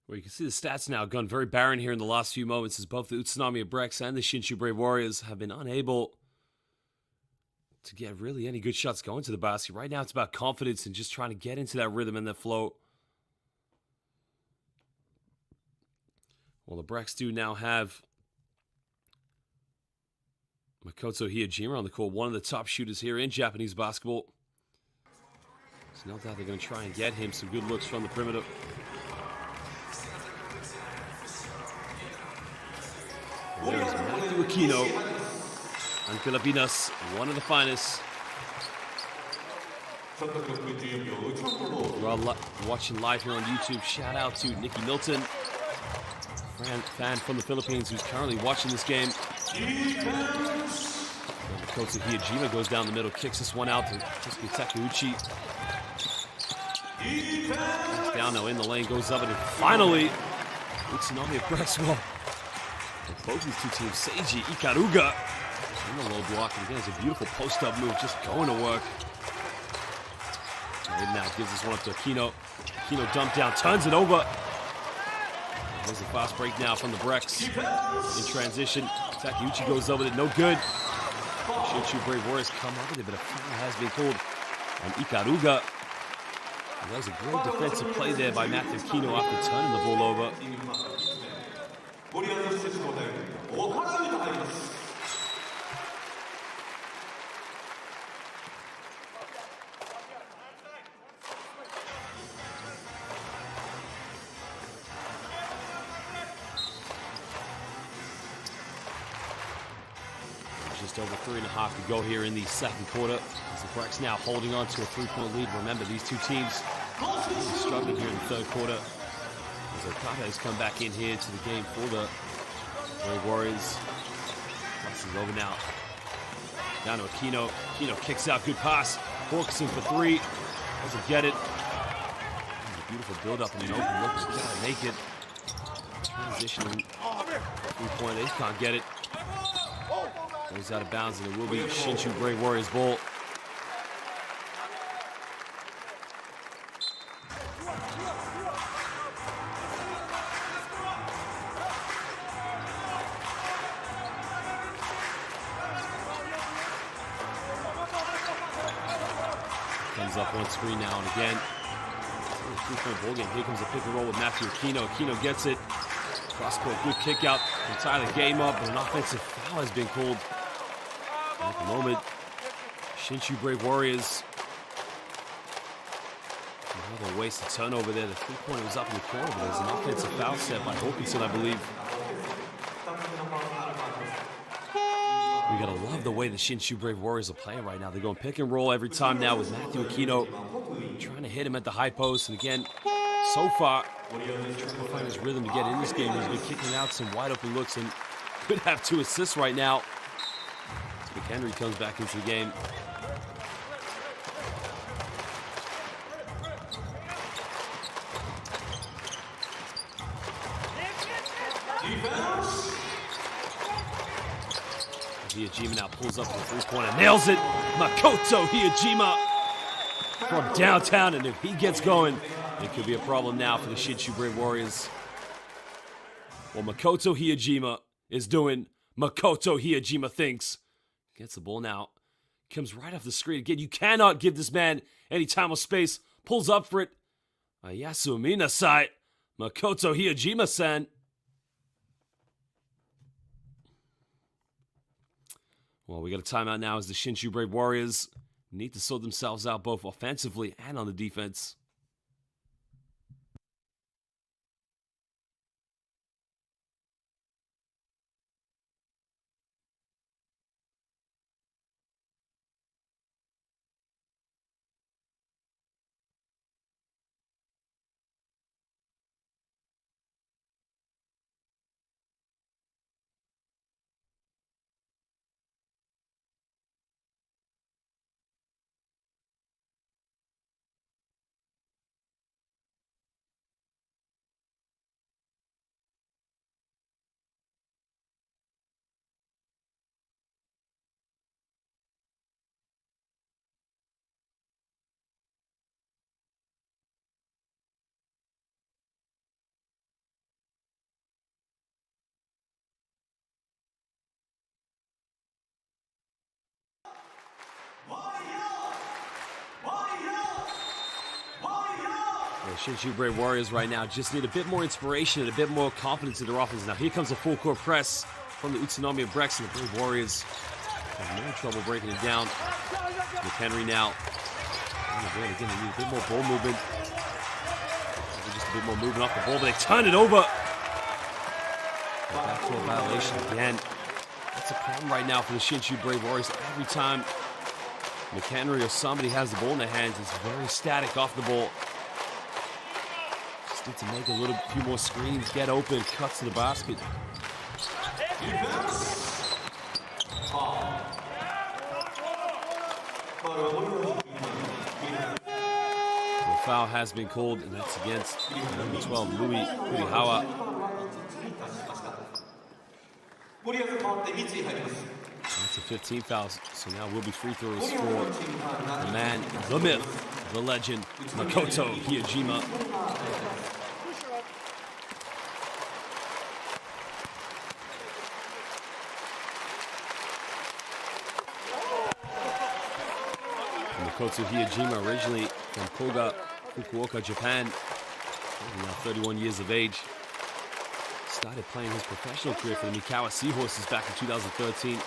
S1: Where you can see the stats now gone very barren here in the last few moments as both the Utsunomiya Brex and the Shinshu Brave Warriors have been unable to get really any good shots going to the basket. Right now it's about confidence and just trying to get into that rhythm and that flow. Well, the Brex do now have Makoto Hiyajima on the court, one of the top shooters here in Japanese basketball. There's no doubt they're going to try and get him some good looks from the perimeter. There's Matthew Aquino and Pilipinas, one of the finest. We're all watching live here on YouTube. Shout out to Nikki Milton, fan from the Philippines who's currently watching this game. Makoto Hiyajima goes down the middle, kicks this one out to Kisuke Takeuchi. It's down now in the lane, goes up, and finally, Utsunomiya Brex will. Both these two teams, Seiji Ikaruga in the low block, and again, it's a beautiful post-up move, just going to work. And now gives this one up to Aquino. Aquino dump down, turns it over. There's a fast break now from the Brex in transition. Takeuchi goes over it, no good. Shinshu Brave Warriors come up with it, but a foul has been called on Ikaruga. And that was a great defensive play there by Matthew Aquino after turning the ball over. Just over 3.5 to go here in the second quarter. As the Brex now holding on to a 3-point lead. Remember, these two teams really struggling here in the third quarter. As Okada has come back in here to the game for the Brave Warriors. Pass is over now. Down to Aquino. Aquino kicks out, good pass. Hawkinson for three. Doesn't get it. A beautiful build-up in an open look. Gotta make it. Transitioning. 3-point, they can't get it. Goes out of bounds, and it will be Shinshu Brave Warriors ball. Comes up on screen now, and again, 3-point ball game. Here comes a pick and roll with Matthew Aquino. Aquino gets it. Cross-court, good kick out. Can tie the game up, but an offensive foul has been called. At the moment, Shinshu Brave Warriors. Another wasted turnover there. The 3-pointer was up in the corner, but there's an offensive foul set by Hawkinson, I believe. We gotta love the way the Shinshu Brave Warriors are playing right now. They're going pick and roll every time now with Matthew Aquino trying to hit him at the high post. And again, so far, trying to find his rhythm to get in this game. He's been kicking out some wide open looks and could have 2 assists right now. So McHenry comes back into the game. Hiyajima now pulls up to the three-pointer, nails it. Makoto Hiyajima from downtown, and if he gets going, it could be a problem now for the Shinshu Brave Warriors. Well, Makoto Hiyajima is doing Makoto Hiyajima things. Gets the ball now. Comes right off the screen. Again, you cannot give this man any time or space. Pulls up for it. Yasumina side. Makoto Hiyajima-san. Well, we got a timeout now as the Shinshu Brave Warriors need to sort themselves out both offensively and on the defense. The Shinshu Brave Warriors right now just need a bit more inspiration and a bit more confidence in their offense. Now here comes a full court press from the Utsunomiya Brex, and the Brave Warriors have no trouble breaking it down. McHenry now. Again, they need a bit more ball movement. Maybe just a bit more movement off the ball, but they turn it over. Back to a violation again. That's a problem right now for the Shinshu Brave Warriors. Every time McHenry or somebody has the ball in their hands, it's very static off the ball. Just need to make a few more screens, get open, cuts to the basket. The foul has been called, and that's against number 12, Louis Kurihawa. That's a 15 foul, so now will be free throws for the man, the myth, the legend, Makoto Hiyajima. Makoto Hiyajima, originally from Koga, Fukuoka, Japan, now 31 years of age. Started playing his professional career for the Mikawa Seahorses back in 2013.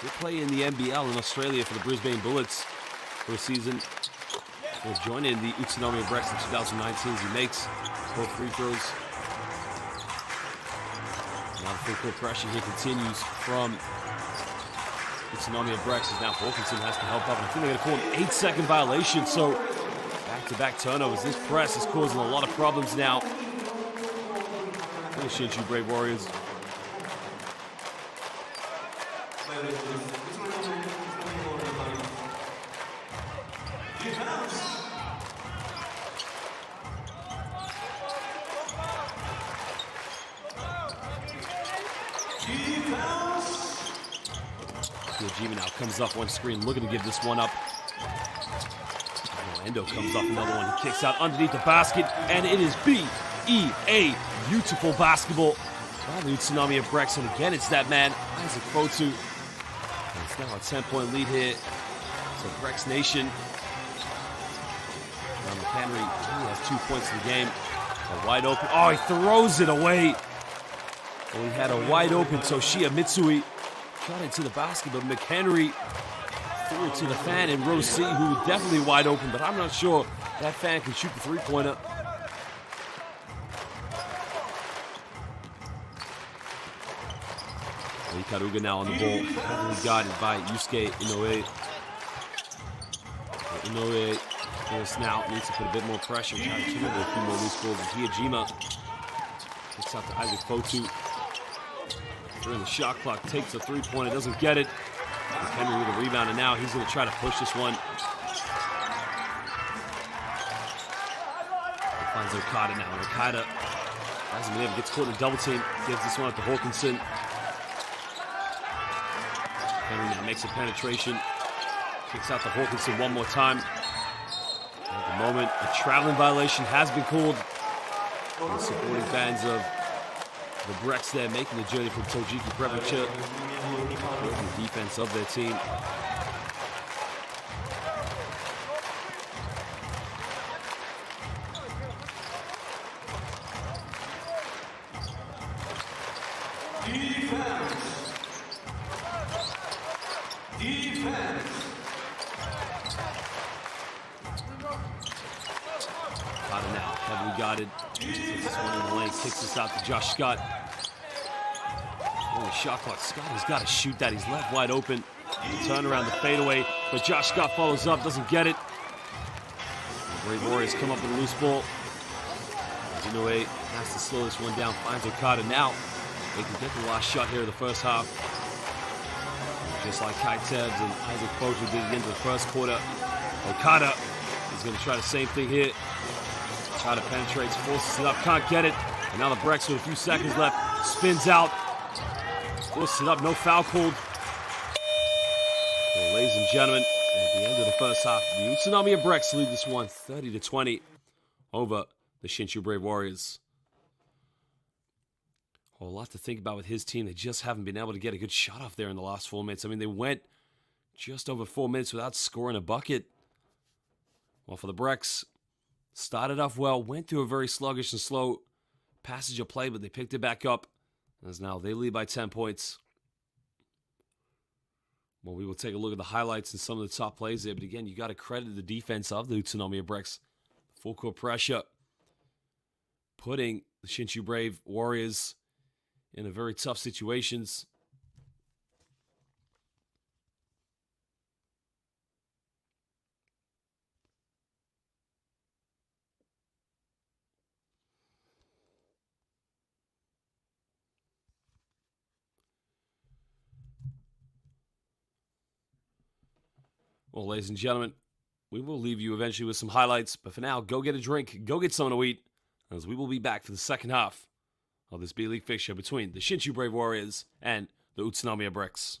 S1: Did play in the NBL in Australia for the Brisbane Bullets for a season. Will join in the Utsunomiya Brex in 2019 as he makes both free throws. Now the full court pressure here continues from Utsunomiya Brex. Now Wilkinson has to help up. I think they're going to call an 8-second violation. So back-to-back turnovers. This press is causing a lot of problems now for the Shinshu Brave Warriors. Hiyajima now comes up one screen, looking to give this one up. Endo comes up another one. He kicks out underneath the basket, and it is B.E.A. Beautiful basketball by the Utsunomiya Brex. And again, it's that man, Isaac Fotu. And it's now a 10-point lead here. So Brex Nation. Now McHenry, he has 2 points in the game. A wide open. Oh, he throws it away. Well, he had a wide open Toshiya Mitsui. Shot into the basket, but McHenry threw it to the fan in row C, who was definitely wide open, but I'm not sure that fan can shoot the three-pointer. Ikaruga now on the ball, heavily guarded by Yusuke Inoue. Inoue Force now needs to put a bit more pressure, try to accumulate a few more loose balls. And Hiyajima kicks out to Isaac Fotu. During the shot clock, takes a three-pointer, doesn't get it. Henry with a rebound, and now he's going to try to push this one. Finds Okada now. Okada hasn't been able to get caught in a double team. Gives this one up to Hawkinson. Henry now makes a penetration. Kicks out to Hawkinson one more time. At the moment, a traveling violation has been called. The supporting fans of the Brex there making the journey from Tojiki Prefecture. The defense of their team. Okada now, heavily guarded. Takes this one in the lane, kicks this out to Josh Scott. Holy shot clock. Scott has got to shoot that. He's left wide open. The turn around the fadeaway, but Josh Scott follows up, doesn't get it. The Brave Warriors come up with a loose ball. Inoue has to slow this one down, finds Okada now. They can get the last shot here of the first half. Just like Kai Tebs and Isaac Fotu did at the end of the first quarter. Okada is going to try the same thing here. Try to penetrate, forces it up, can't get it. And now the Brex with a few seconds left, spins out. Forces it up, no foul called. Well, ladies and gentlemen, at the end of the first half, the Utsunomiya Brex lead this one 30-20 over the Shinshu Brave Warriors. Well, a lot to think about with his team. They just haven't been able to get a good shot off there in the last 4 minutes. I mean, they went just over 4 minutes without scoring a bucket. Well, for the Brex, started off well, went through a very sluggish and slow passage of play, but they picked it back up. As now they lead by 10 points. Well, we will take a look at the highlights and some of the top plays there. But again, you got to credit the defense of the Utsunomiya Brex. Full court pressure, putting the Shinshu Brave Warriors in a very tough situations. Well, ladies and gentlemen, we will leave you eventually with some highlights. But for now, go get a drink, go get something to eat, as we will be back for the second half of this B-League fixture between the Shinshu Brave Warriors and the Utsunomiya Brex.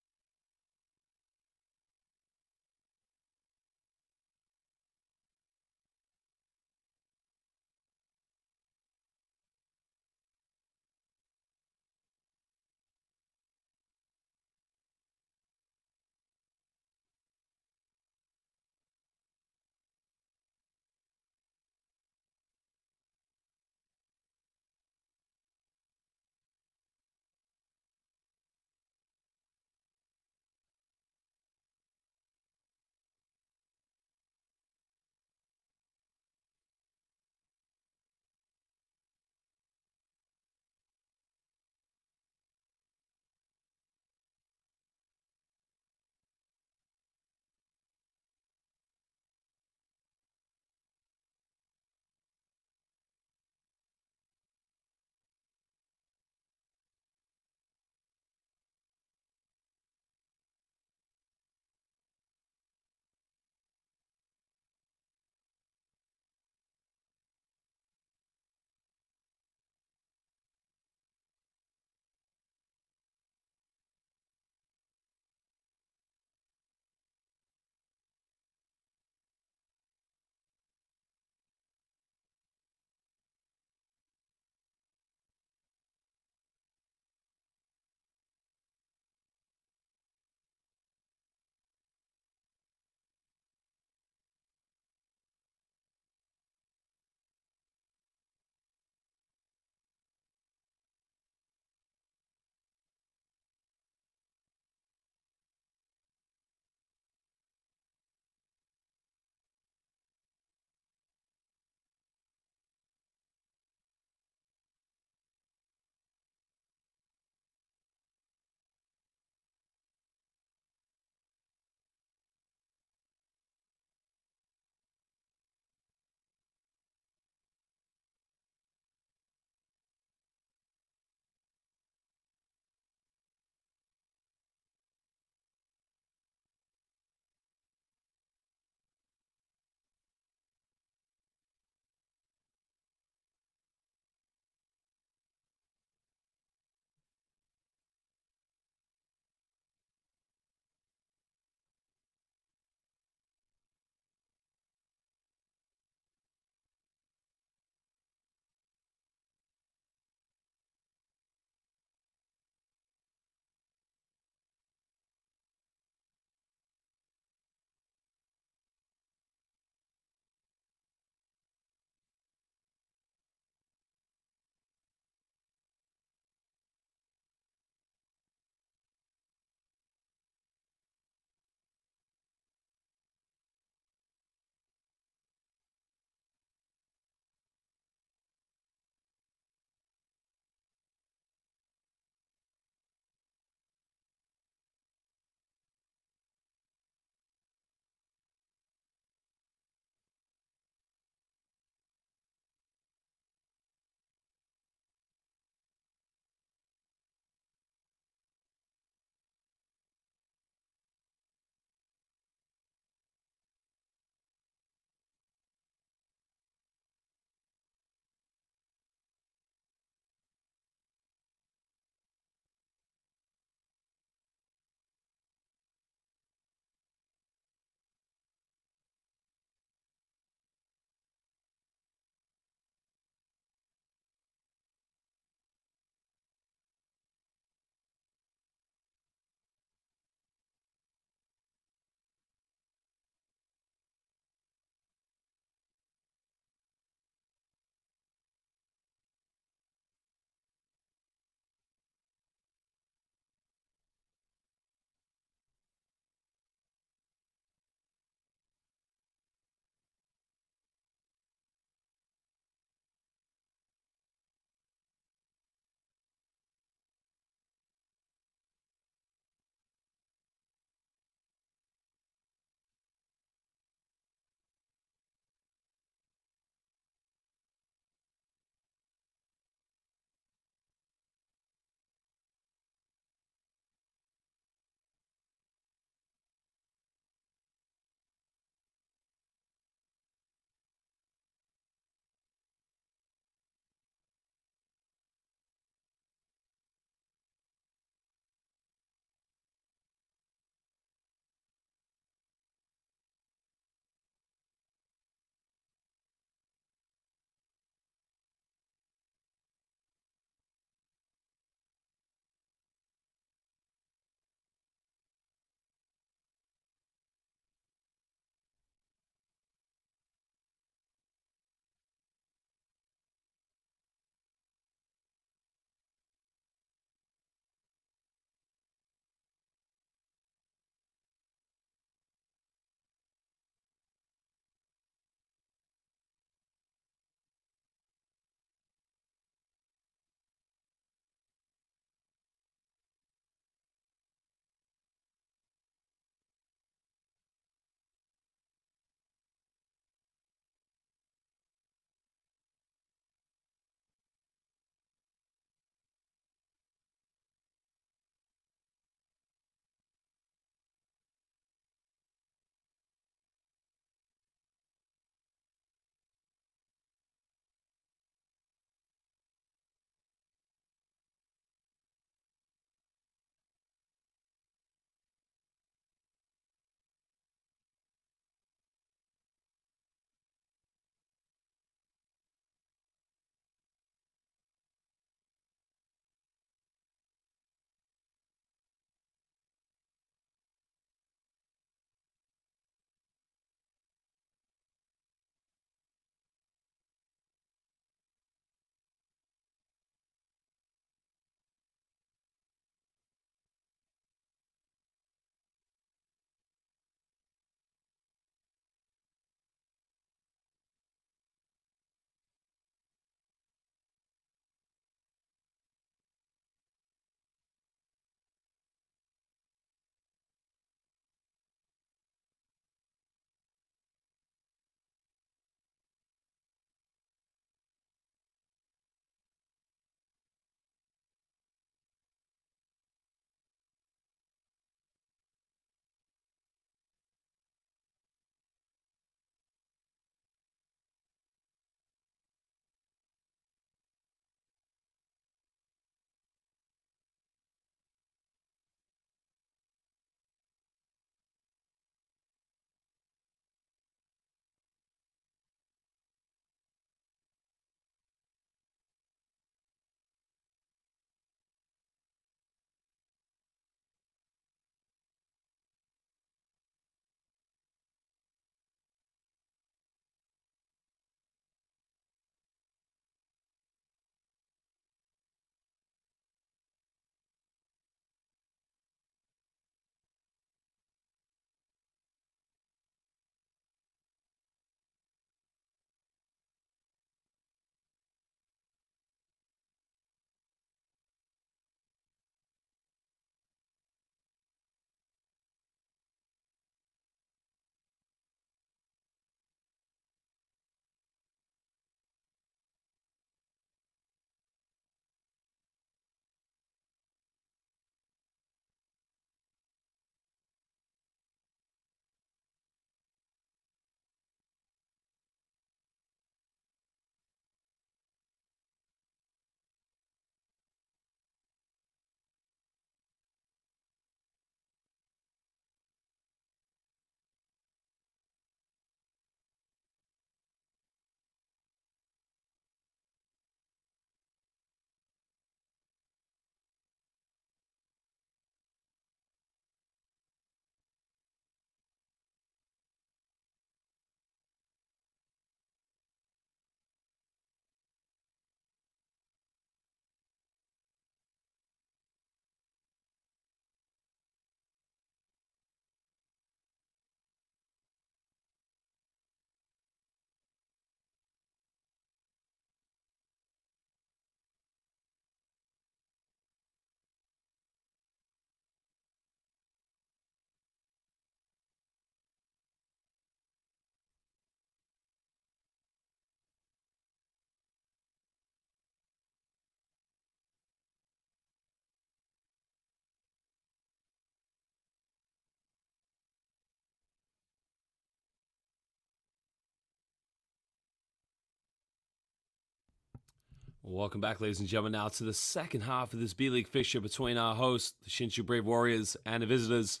S1: Welcome back, ladies and gentlemen, now to the second half of this B-League fixture between our hosts, the Shinshu Brave Warriors, and the visitors,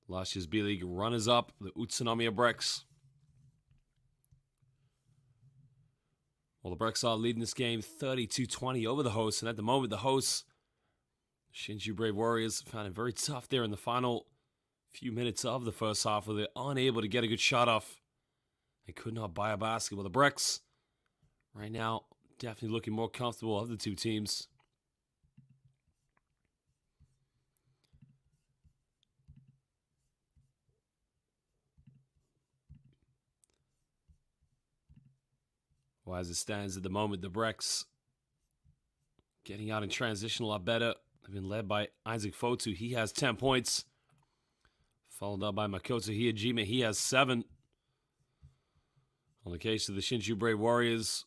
S1: last year's B-League runners-up, the Utsunomiya Brex. Well, the Brex are leading this game 32-20 over the hosts, and at the moment, the hosts, Shinshu Brave Warriors, found it very tough there in the final few minutes of the first half, where they're unable to get a good shot off. They could not buy a basket. Well, the Brex, right now, definitely looking more comfortable of the two teams. Well, as it stands at the moment, the Brex getting out in transition a lot better. They've been led by Isaac Fotu. He has 10 points. Followed up by Makoto Hiyajima. He has 7. On the case of the Shinshu Brave Warriors,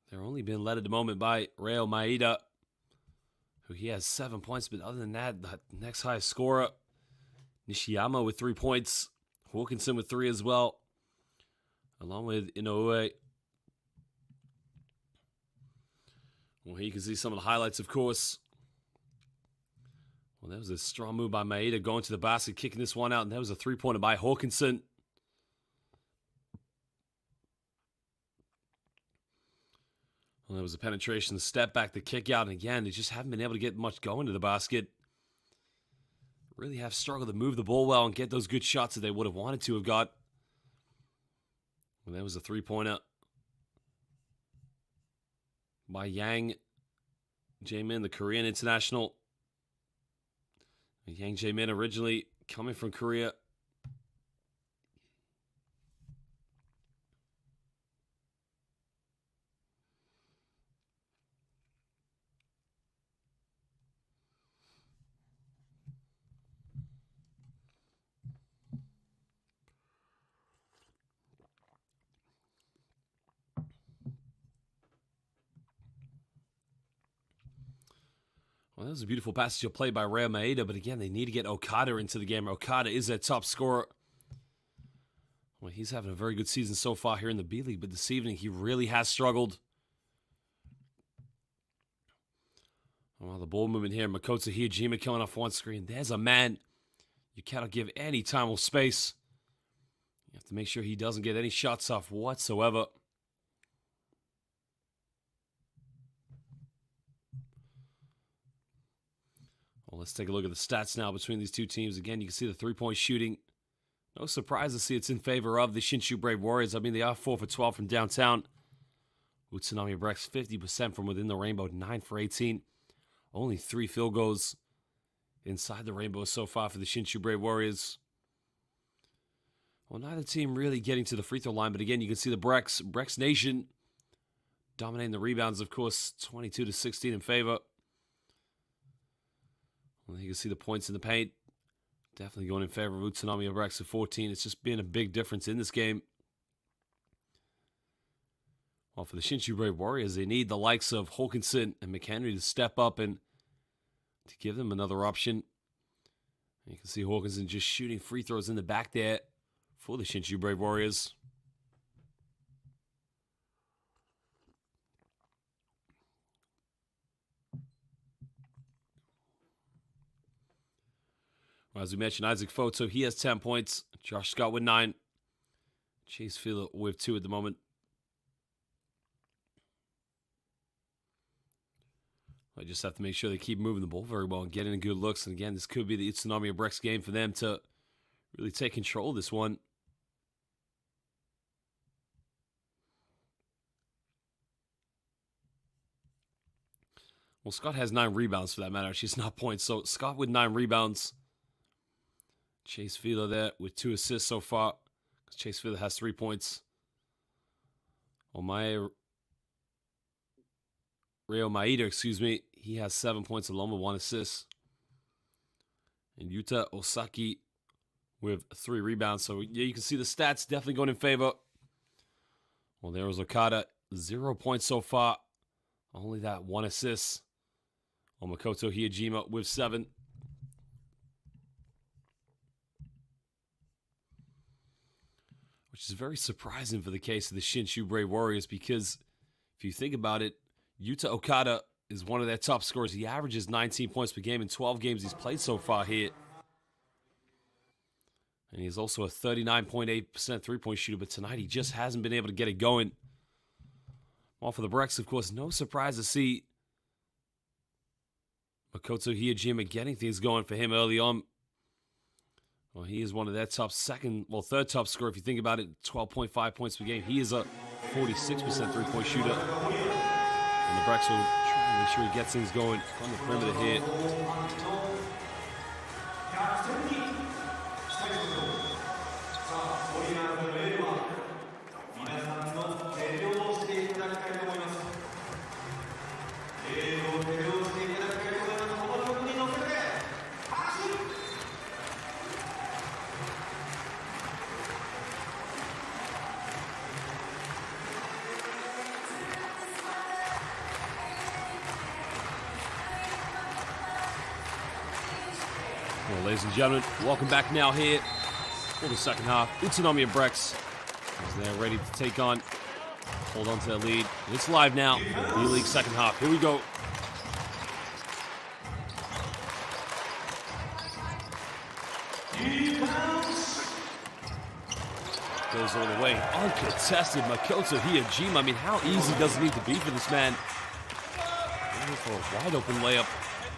S1: they're only being led at the moment by Reo Maeda, who he has 7 points. But other than that, the next highest scorer, Nishiyama with 3 points. Wilkinson with 3 as well, along with Inoue. Well, here you can see some of the highlights, of course. Well, that was a strong move by Maeda, going to the basket, kicking this one out, and that was a 3-pointer by Hawkinson. Well, there was a penetration, the step back, the kick out, and again, they just haven't been able to get much going to the basket. Really have struggled to move the ball well and get those good shots that they would have wanted to have got. Well, that was a 3-pointer by Yang Jae-min, the Korean international. Yang Jae-min originally coming from Korea. Well, that was a beautiful passage of play by Reo Maeda, but again, they need to get Okada into the game. Okada is their top scorer. Well, he's having a very good season so far here in the B-League, but this evening he really has struggled. Well, the ball movement here, Makoto Hiyajima coming off one screen. There's a man you cannot give any time or space. You have to make sure he doesn't get any shots off whatsoever. Well, let's take a look at the stats now between these two teams. Again, you can see the 3-point shooting. No surprise to see it's in favor of the Shinshu Brave Warriors. I mean, they are 4 for 12 from downtown. Utsunomiya Brex 50% from within the rainbow, 9 for 18. Only 3 field goals inside the rainbow so far for the Shinshu Brave Warriors. Well, neither team really getting to the free throw line, but again, you can see the Brex Nation dominating the rebounds, of course, 22-16 in favor. Well, you can see the points in the paint. Definitely going in favor of Utsunomiya Brex at 14. It's just been a big difference in this game. Well, for the Shinshu Brave Warriors, they need the likes of Hawkinson and McHenry to step up and to give them another option. You can see Hawkinson just shooting free throws in the back there for the Shinshu Brave Warriors. As we mentioned, Isaac Foto, he has 10 points. Josh Scott with 9. Chase Fielder with 2 at the moment. I just have to make sure they keep moving the ball very well and getting good looks. And again, this could be the Utsunomiya Brex game for them to really take control of this one. Well, Scott has 9 rebounds for that matter. She's not points. So Scott with 9 rebounds. Chase Fielder there with 2 assists so far. Chase Fielder has 3 points. Reo Maeda, he has 7 points along with 1 assist. And Yuta Osaki with 3 rebounds. So yeah, you can see the stats definitely going in favor. Well, there was Okada, 0 points so far. Only that 1 assist. Makoto Hiyajima with 7. Which is very surprising for the case of the Shinshu Brave Warriors, because if you think about it, Yuta Okada is one of their top scorers. He averages 19 points per game in 12 games he's played so far here. And he's also a 39.8% three-point shooter, but tonight he just hasn't been able to get it going. Well, for the Brex, of course, no surprise to see Makoto Hiyajima getting things going for him early on. Well, he is one of their third top scorer if you think about it, 12.5 points per game. He is a 46% three-point shooter. And the Brex will try and make sure he gets things going on the perimeter here. Well, ladies and gentlemen, welcome back now here for the second half. Utsunomiya and Brex as they're ready to take on, hold on to their lead. It's live now, B.LEAGUE second half. Here we go. Goes all the way, uncontested. Makoto Hiyajima. I mean, how easy does it need to be for this man? Going for a wide open layup.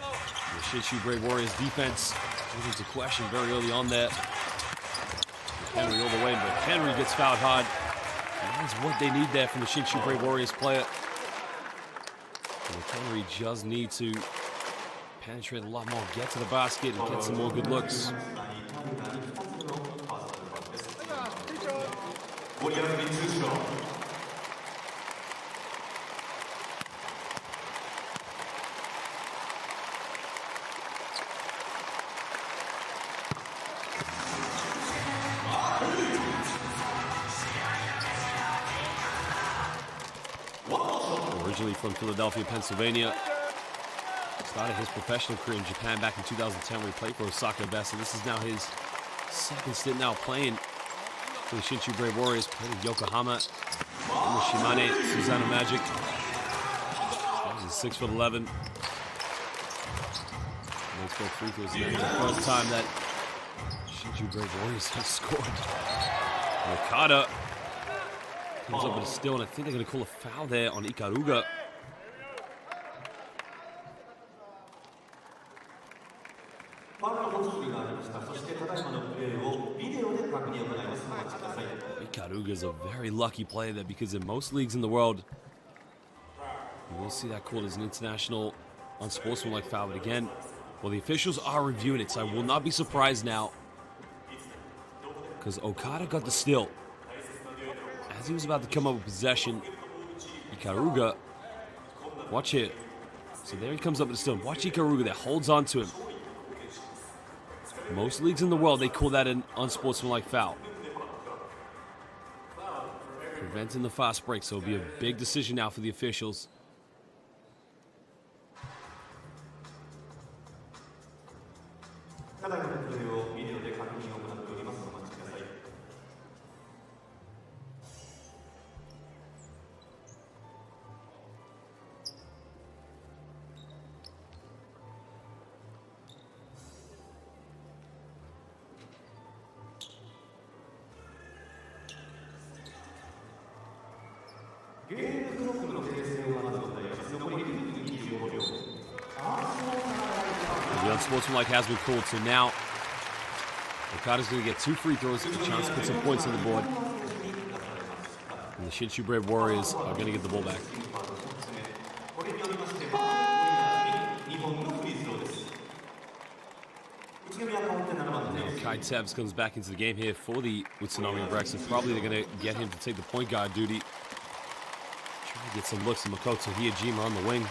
S1: The Shinshu Brave Warriors defense comes into question very early on there. McHenry all the way, but McHenry gets fouled hard. And that's what they need there from the Shinshu Brave Warriors player. And McHenry just need to penetrate a lot more, get to the basket, and get some more good looks. Originally from Philadelphia, Pennsylvania. Started his professional career in Japan back in 2010 where he played for Osaka Best, and this is now his second stint now playing for the Shinshu Brave Warriors. Played in Yokohama, in the Shimane Susanoo Magic. He's 6'11". Makes both free throws, and that's the first time that Shinshu Brave Warriors have scored. Okada comes up with a steal, and I think they're going to call a foul there on Ikaruga. Ikaruga is a very lucky player there because in most leagues in the world, you will see that called as an international unsportsmanlike foul. But again, well, the officials are reviewing it, so I will not be surprised now because Okada got the steal. As he was about to come up with possession, Ikaruga, watch it. So there he comes up with the steal. Watch Ikaruga that holds on to him. Most leagues in the world, they call that an unsportsmanlike foul. Preventing the fast break, so it'll be a big decision now for the officials. The unsportsmanlike has been called, so now Okada's going to get 2 free throws, a chance to put some points on the board. And the Shinshu Brave Warriors are going to get the ball back. Now Kai Tevz comes back into the game here for the Utsunomiya Brex, and probably they're going to get him to take the point guard duty. Trying to get some looks at Makoto Hiyajima on the wing.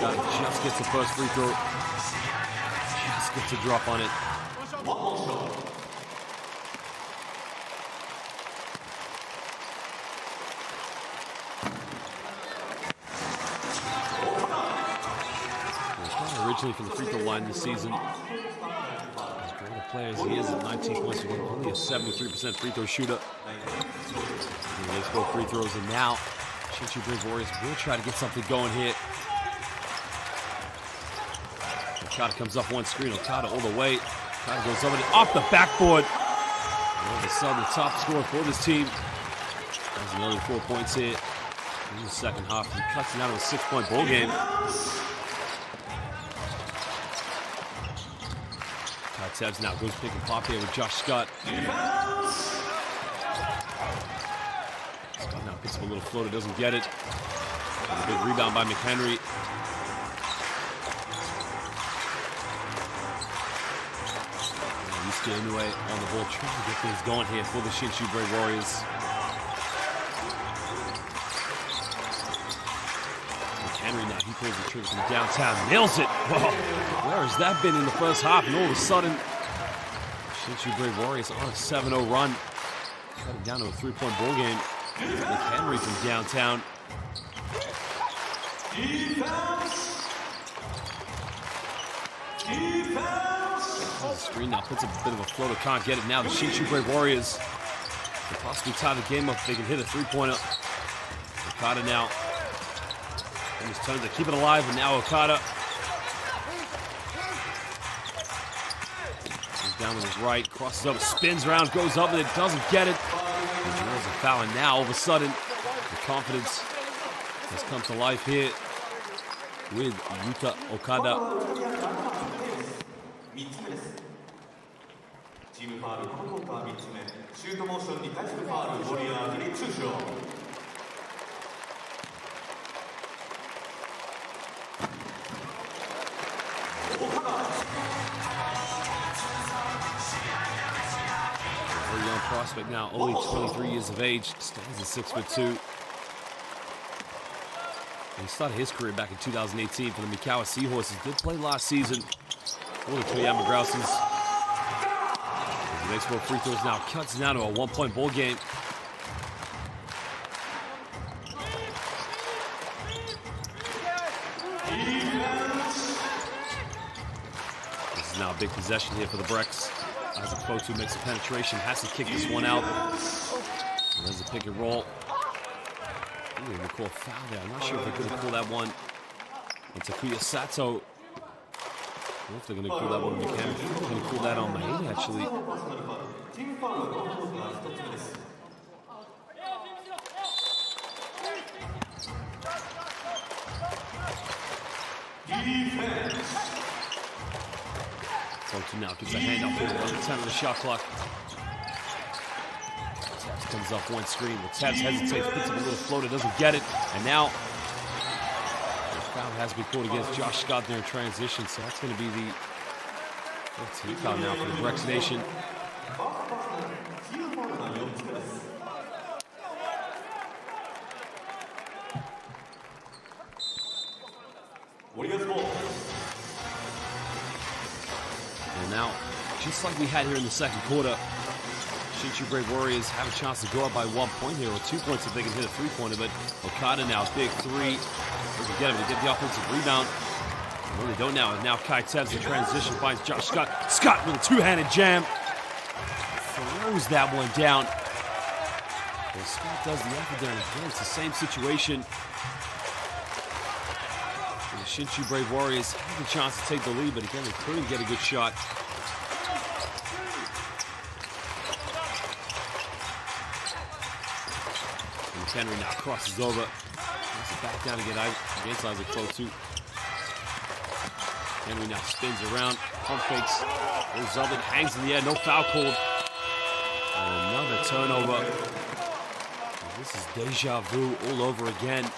S1: Just gets the first free throw. Just gets a drop on it. Originally from the free throw line this season. He's great players he is at 19 points a game, only a 73% free throw shooter. He makes both free throws, and now Shinshu Brave Warriors will try to get something going here. Okada comes off one screen, Okada all the way. Okada goes over off the backboard. All of a sudden, the top scorer for this team has another 4 points here in the second half. He cuts it down to a 6-point ball game. Tebs now goes pick and pop here with Josh Scott. Scott now picks up a little floater, doesn't get it. A big rebound by McHenry. Utsunomiya on the ball, trying to get things going here for the Shinshu Brave Warriors. McHenry now, he pulls the trigger from downtown, nails it. Whoa, where has that been in the first half? And all of a sudden, Shinshu Brave Warriors on a 7-0 run. Cut it down to a 3-point ball game. McHenry from downtown. The screen now puts up a bit of a floater, can't get it now. The Shinshu Brave Warriors can possibly tie the game up if they can hit a 3-pointer. Okada now. And his turns to keep it alive, and now Okada goes down with his right, crosses up, spins around, goes up, and it doesn't get it. And draws a foul, and now all of a sudden, the confidence has come to life here with Yuta Okada. Very young prospect now, only 23 years of age, stands at 6'2". He started his career back in 2018 for the Mikawa Seahorses. Did play last season for the Toyama Grouses. He makes more free throws now, cuts down to a 1-point ball game. This is now a big possession here for the Brex. Isaac Fotu makes a penetration, has to kick this one out. And there's a pick and roll. Ooh, they're going to call a foul there. I'm not sure if they're going to call that one. And Takuya Sato. I don't know if they're going to call that one on McHenry. I think they're going to call that on Maeda, actually. Fotu now gives a handoff here on the 10 of the shot clock. Tebs comes off one screen. Well, Tebs hesitates, puts up a little floater, doesn't get it. And now, the foul has to be called against Josh Scott there in transition. So that's going to be the 15th foul now for the Brex Nation. And now, just like we had here in the second quarter, Shinshu Brave Warriors have a chance to go up by 1 point here, or 2 points if they can hit a 3-pointer, but Okada now, big three, doesn't get him to get the offensive rebound. No, they don't now. And now Kai Tebs in transition finds Josh Scott. Scott with a two-handed jam. Throws that one down. Well, Scott does the effort there, and again, it's the same situation. The Shinshu Brave Warriors had the chance to take the lead, but again, they couldn't get a good shot. And McHenry now crosses over. Has to back down to get against Isaac Fotu. Henry now spins around, pump fakes, goes up and hangs in the air, no foul called. And another turnover. And this is deja vu all over again.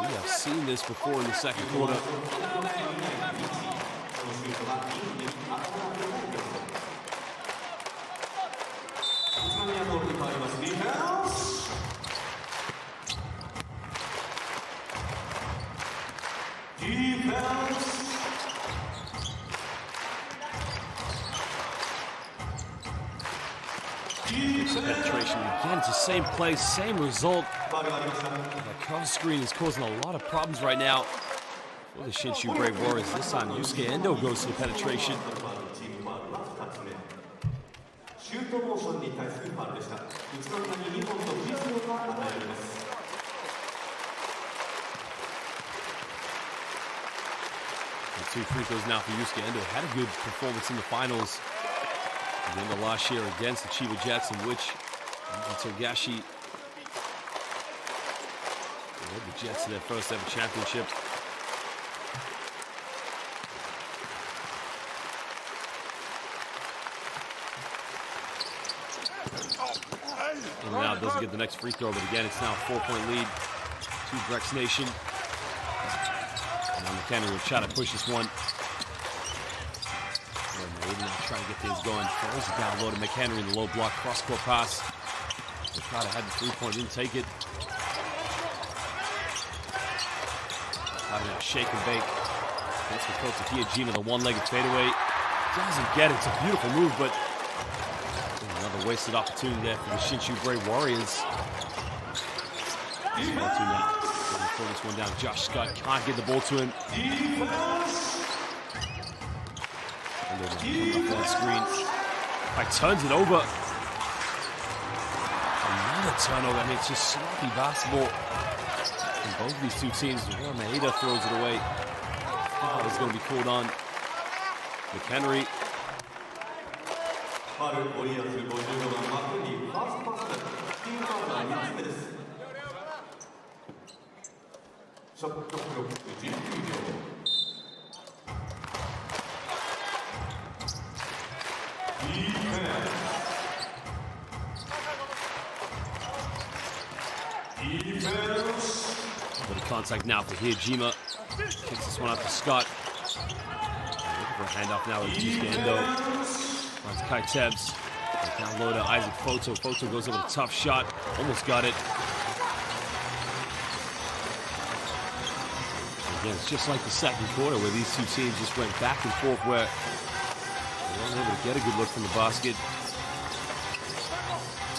S1: We have seen this before in the second quarter. Penetration again, it's the same play, same result. The cover screen is causing a lot of problems right now for the Shinshu Brave Warriors. This time, Yusuke Endo goes to the penetration.
S2: トモーションに対するファウルでした。宇都宮に2本とフリースローが与えられます。
S1: Two free throws now for Yusuke Endo. Had a good performance in the finals at the end of last year against the Chiba Jets, in which Togashi led the Jets to their first ever championship. In and out, doesn't get the next free throw, but again, it's now a 4-point lead to Brex Nation. And McHenry will try to push this one. Maybe now trying to get things going. Throws it down low to McHenry in the low block, cross-court pass. Okada had the three-point, didn't take it. Okada now shake and bake. That's for Kota Hiyajima, the one-legged fadeaway. Doesn't get it. It's a beautiful move, but another wasted opportunity there for the Shinshu Brave Warriors. He's about to now. Throw this one down. Josh Scott can't get the ball to him. And then coming up on screen. Turns it over. Another turnover. I mean, it's just sloppy basketball from both of these two teams. Maeda throws it away. Foul is going to be called on McHenry. Bit of contact now for Hiyajima. Kicks this one out to Scott. Looking for a handoff now with Yusuke Endo. Finds Kai Tebs. Down low to Isaac Foto. Foto goes over the tough shot. Almost got it. Again, it's just like the second quarter where these two teams just went back and forth where they weren't able to get a good look from the basket.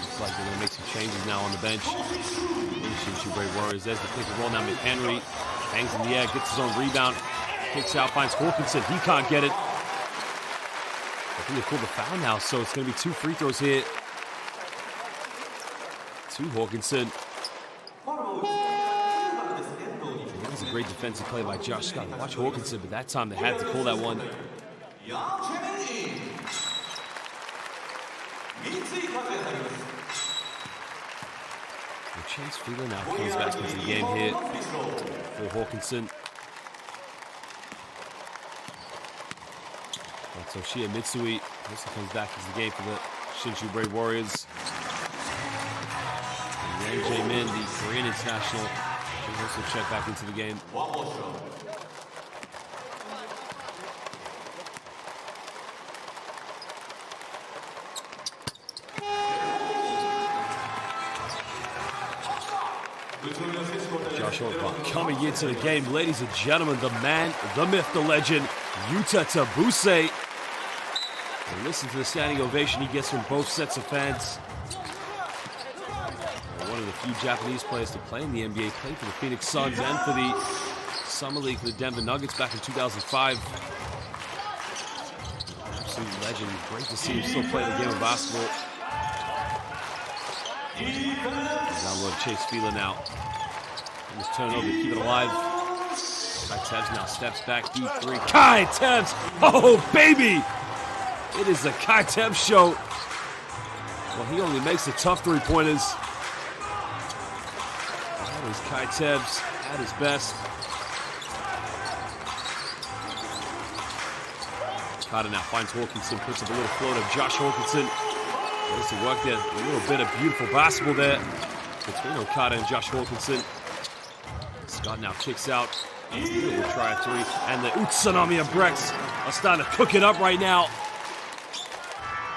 S1: Looks like they're going to make some changes now on the bench. Shinshu Brave Warriors. There's the pick and roll now. McHenry hangs in the air, gets his own rebound, kicks out, finds Hawkinson. He can't get it. I think they called the foul now, so it's going to be two free throws here to Hawkinson. That was a great defensive play by Josh Scott. Watch Hawkinson, but that time they had to call that one. Chase Fieler now comes back into the game here for Hawkinson. And Toshiya Mitsui also comes back into the game for the Shinshu Brave Warriors. And Yang Jae-min, the Korean international, will also check back into the game. Josh Ortbach coming into the game. Ladies and gentlemen, the man, the myth, the legend, Yuta Tabuse. And listen to the standing ovation he gets from both sets of fans. One of the few Japanese players to play in the NBA, played for the Phoenix Suns and for the Summer League for the Denver Nuggets back in 2005. Absolute legend. Great to see him still play the game of basketball. Down low to Chase Fieler now. Just turn it over to keep it alive. Kai Tebs now steps back, deep three. Kai Tebs! Oh, baby! It is the Kai Tebs show. Well, he only makes the tough three-pointers. That is Kai Tebs at his best. Okada now finds Hawkinson, puts up a little floater. Josh Hawkinson goes to work there. A little bit of beautiful basketball there between Okada and Josh Hawkinson. Scott now kicks out. We'll try a three. And the Utsunomiya Brex are starting to cook it up right now.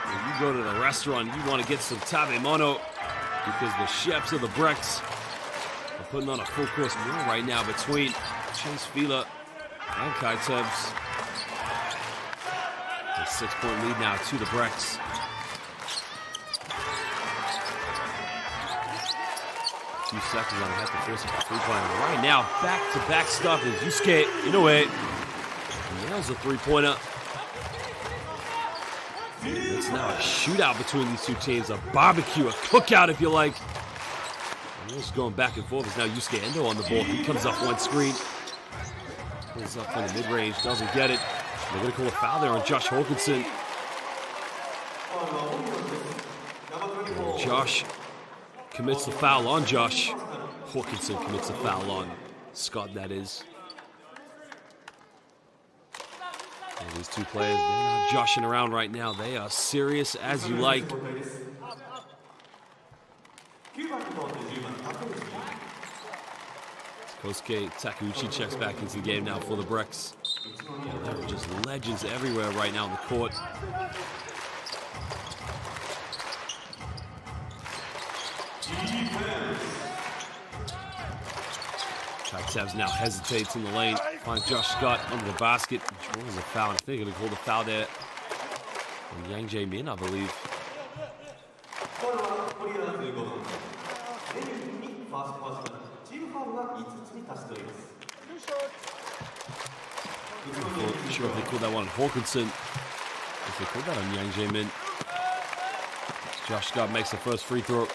S1: When you go to the restaurant, you want to get some tabemono because the chefs of the Brex are putting on a full-course meal right now between Chase Fieler and Kai Tebs. A 6-point lead now to the Brex. Few seconds on have to force it for three-pointer. Right now, back-to-back stuff is Yusuke Inoue nails a three-pointer. This It's now a shootout between these two teams, a barbecue, a cookout if you like. And just going back and forth is now Yusuke Endo on the ball. He comes off one screen. Pulls up from the mid-range, doesn't get it. They're going to call a foul there on Josh Hawkinson. Josh commits the foul on Josh. Hawkinson commits the foul on Scott, that is. And these two players, they're not joshing around right now. They are serious as you like. Kosuke Takeuchi checks back into the game now for the Brex. Yeah, there are just legends everywhere right now on the court. Tevs now hesitates in the lane. Finds Josh Scott under the basket. Draws a foul. I think they're going to call the foul there on Yang Jae-min, I believe. I'm sure if they called that one on Hawkinson. If they called that on Yang Jae-min. Josh Scott makes the first free throw.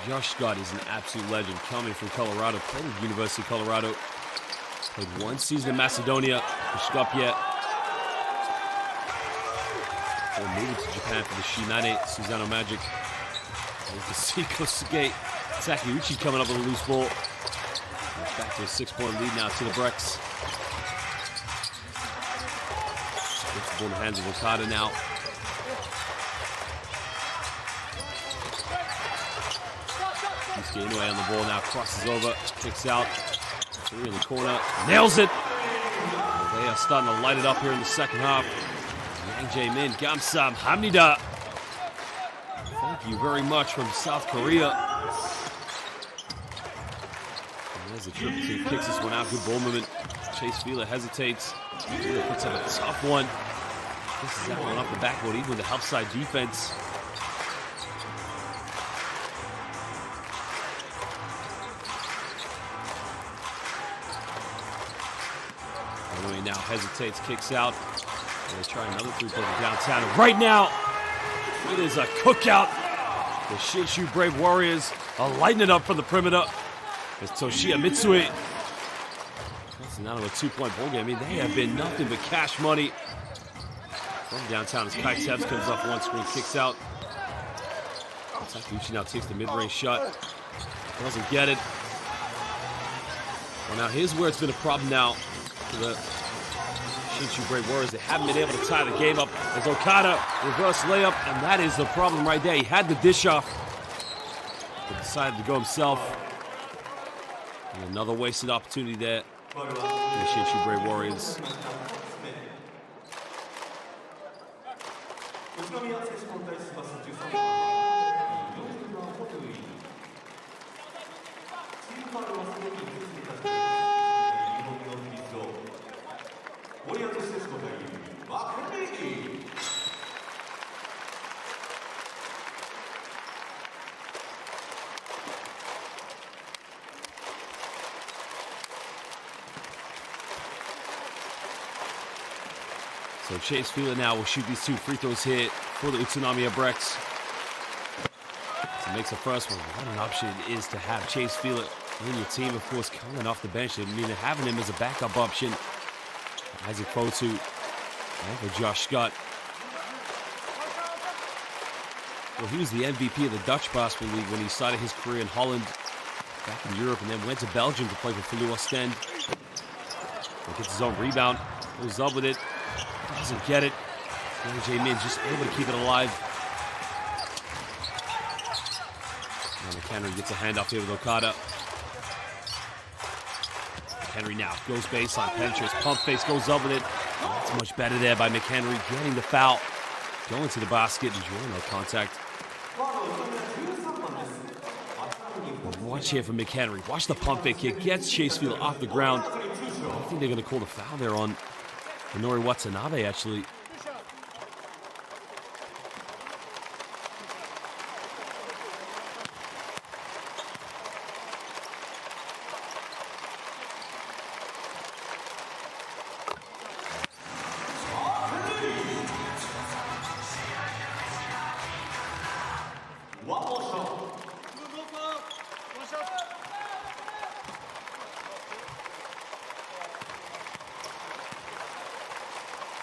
S1: Josh Scott is an absolute legend, coming from Colorado, played at the University of Colorado. Played one season in Macedonia for Skopje. Before moving to Japan for the Shinane Susanoo Magic. You can see Kosuke Takeuchi coming up with a loose ball. It's back to a 6-point lead now to the Brex. Gets the ball in the hands of Okada now. Anyway on the ball now, crosses over, kicks out, three in the corner, nails it. They are starting to light it up here in the second half. Yang Jae-min, Gamsam, Hamnida. Thank you very much from South Korea. And there's a triple team, kicks this one out, good ball movement. Chase Fila hesitates, Fila puts up a tough one. This is that one off the backboard, even with the help side defense. Now hesitates, kicks out. They try another three-pointer downtown. And right now, it is a cookout. The Shinshu Brave Warriors are lighting it up from the perimeter. It's Toshiya Mitsui. That's now a 2-point ball game. I mean, they have been nothing but cash money. From downtown as Kai Tevs comes off one screen, kicks out. Takeuchi now takes the mid-range shot. Doesn't get it. Well, now here's where it's been a problem now for the Shinshu Brave Warriors. They haven't been able to tie the game up as Okada reverse layup, and that is the problem right there. He had the dish off, but decided to go himself. And another wasted opportunity there for the Shinshu Brave Warriors. So Chase Fila now will shoot these two free throws here for the Utsunomiya Brex. So makes the first one. What an option it is to have Chase Fila in your team, of course, coming off the bench. I mean, having him as a backup option. Isaac Fotu and for Josh Scott. Well, he was the MVP of the Dutch Basketball League when he started his career in Holland, back in Europe, and then went to Belgium to play for Flu Ostend. He gets his own rebound, goes up with it. Doesn't get it. Yang Jae-min just able to keep it alive. And McHenry gets a handoff here with Okada. McHenry now goes baseline, penetrates, pump face, goes up with it. That's much better there by McHenry, getting the foul. Going to the basket, enjoying that contact. Watch here from McHenry. Watch the pump fake here. Gets Chase Fila off the ground. I think they're going to call the foul there on Honori Watanabe, actually.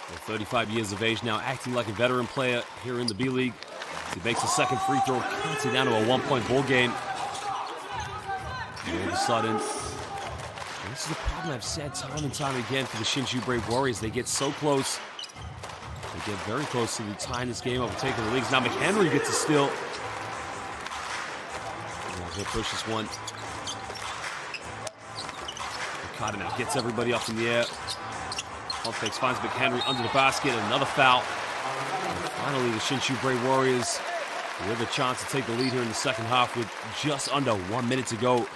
S1: Well, 35 years of age now, acting like a veteran player here in the B-League. He makes the second free throw, cuts it down to a one-point ball game. And all of a sudden, and this is the problem I've said time and time again for the Shinshu Brave Warriors. They get so close. They get very close to tying this game up and taking the leagues. Now McHenry gets a steal. He'll push this one. Okada now gets everybody up in the air. Pump fakes, finds McHenry under the basket. Another foul. And finally, the Shinshu Brave Warriors with a chance to take the lead here in the second half with just under 1 minute to go.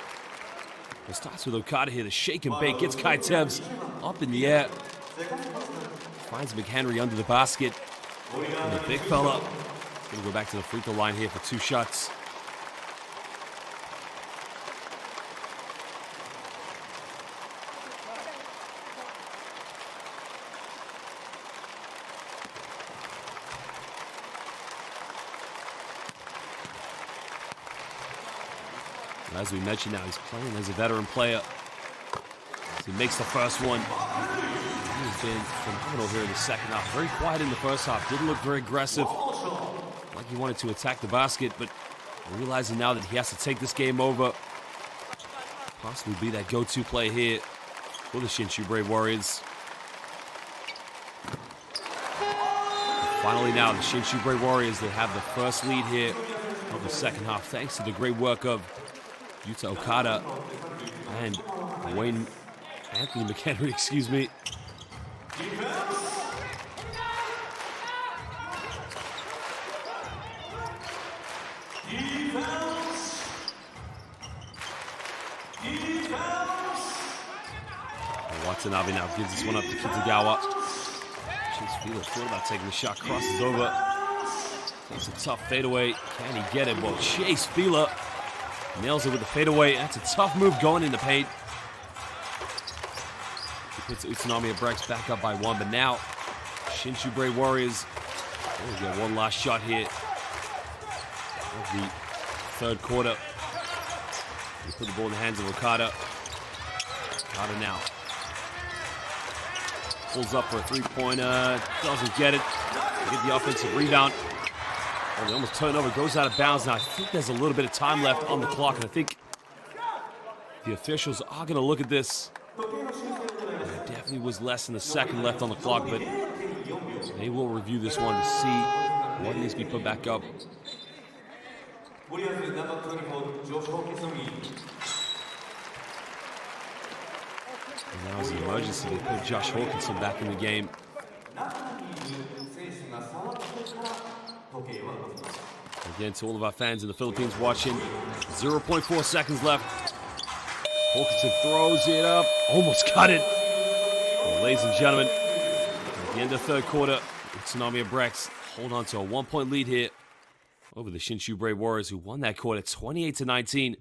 S1: It starts with Okada here. The shake and bake gets Kai Tebs up in the air. Finds McHenry under the basket. And the big fella going to go back to the free throw line here for 2 shots. As we mentioned now, he's playing as a veteran player. As he makes the first one. He's been phenomenal here in the second half. Very quiet in the first half. Didn't look very aggressive. Like he wanted to attack the basket, but realizing now that he has to take this game over. Possibly be that go-to play here for the Shinshu Brave Warriors. And finally now, the Shinshu Brave Warriors, they have the first lead here of the second half, thanks to the great work of Yuta Okada and Anthony McHenry, excuse me. Watanabe now gives this one up to Kitagawa. Chase Fila thought about taking the shot, crosses over. Takes a tough fadeaway. Can he get it? Well, Chase Fila nails it with the fadeaway. That's a tough move going in the paint. He puts Utsunomiya Brex back up by 1, but now Shinshu Brave Warriors will get one last shot here of the third quarter. He put the ball in the hands of Okada. Okada now pulls up for a three-pointer. Doesn't get it. They get the offensive rebound. Oh, they almost turn over, goes out of bounds. Now, I think there's a little bit of time left on the clock, and I think the officials are going to look at this. There definitely was less than a second left on the clock, but they will review this one to see what needs to be put back up. And now, as an emergency, they put Josh Hawkinson back in the game. Again, to all of our fans in the Philippines watching, 0.4 seconds left. Hawkinson throws it up, almost got it. Well, ladies and gentlemen, at the end of the third quarter, Utsunomiya Brex hold on to a 1-point lead here over the Shinshu Brave Warriors, who won that quarter 28-19,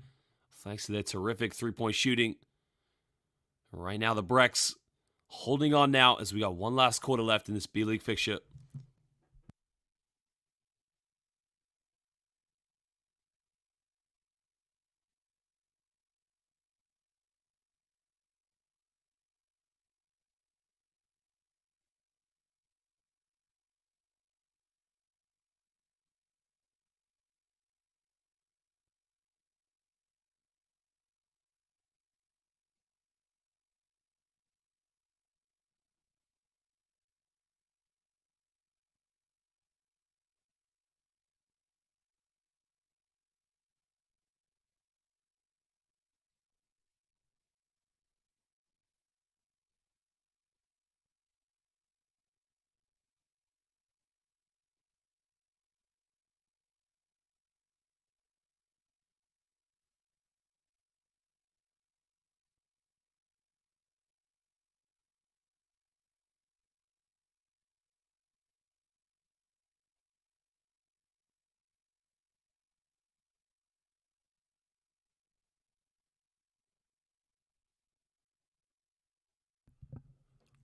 S1: thanks to their terrific three-point shooting. Right now, the Brex holding on now as we got one last quarter left in this B-League fixture.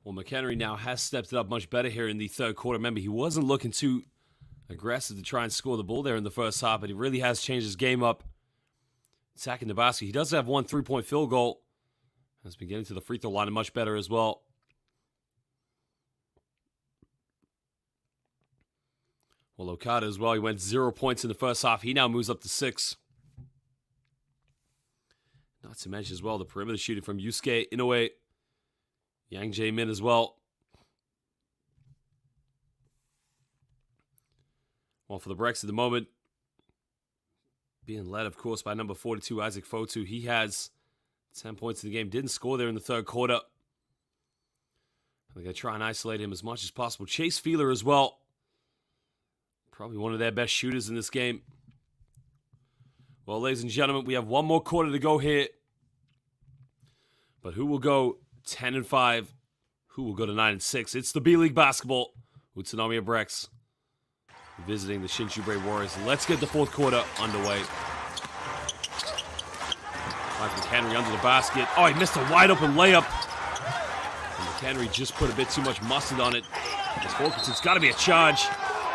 S1: Well, McHenry now has stepped it up much better here in the third quarter. Remember, he wasn't looking too aggressive to try and score the ball there in the first half, but he really has changed his game up, attacking the basket. He does have one three-point field goal. Has been getting to the free throw line much better as well. Well, Okada as well. He went 0 points in the first half. He now moves up to 6. Not to mention as well the perimeter shooting from Yusuke Inoue. Yang Jae-min as well. Well, for the Brex at the moment, being led, of course, by number 42, Isaac Fotu. He has 10 points in the game. Didn't score there in the third quarter. They're going to try and isolate him as much as possible. Chase Feeler as well. Probably one of their best shooters in this game. Well, ladies and gentlemen, we have one more quarter to go here. But who will go 10-5? Who will go to 9-6? It's the B-League basketball. Utsunomiya Brex visiting the Shinshu Brave Warriors. Let's get the fourth quarter underway. Mike Henry under the basket. Oh, he missed a wide open layup. And Henry just put a bit too much mustard on it. As Hawkinson's got to be a charge.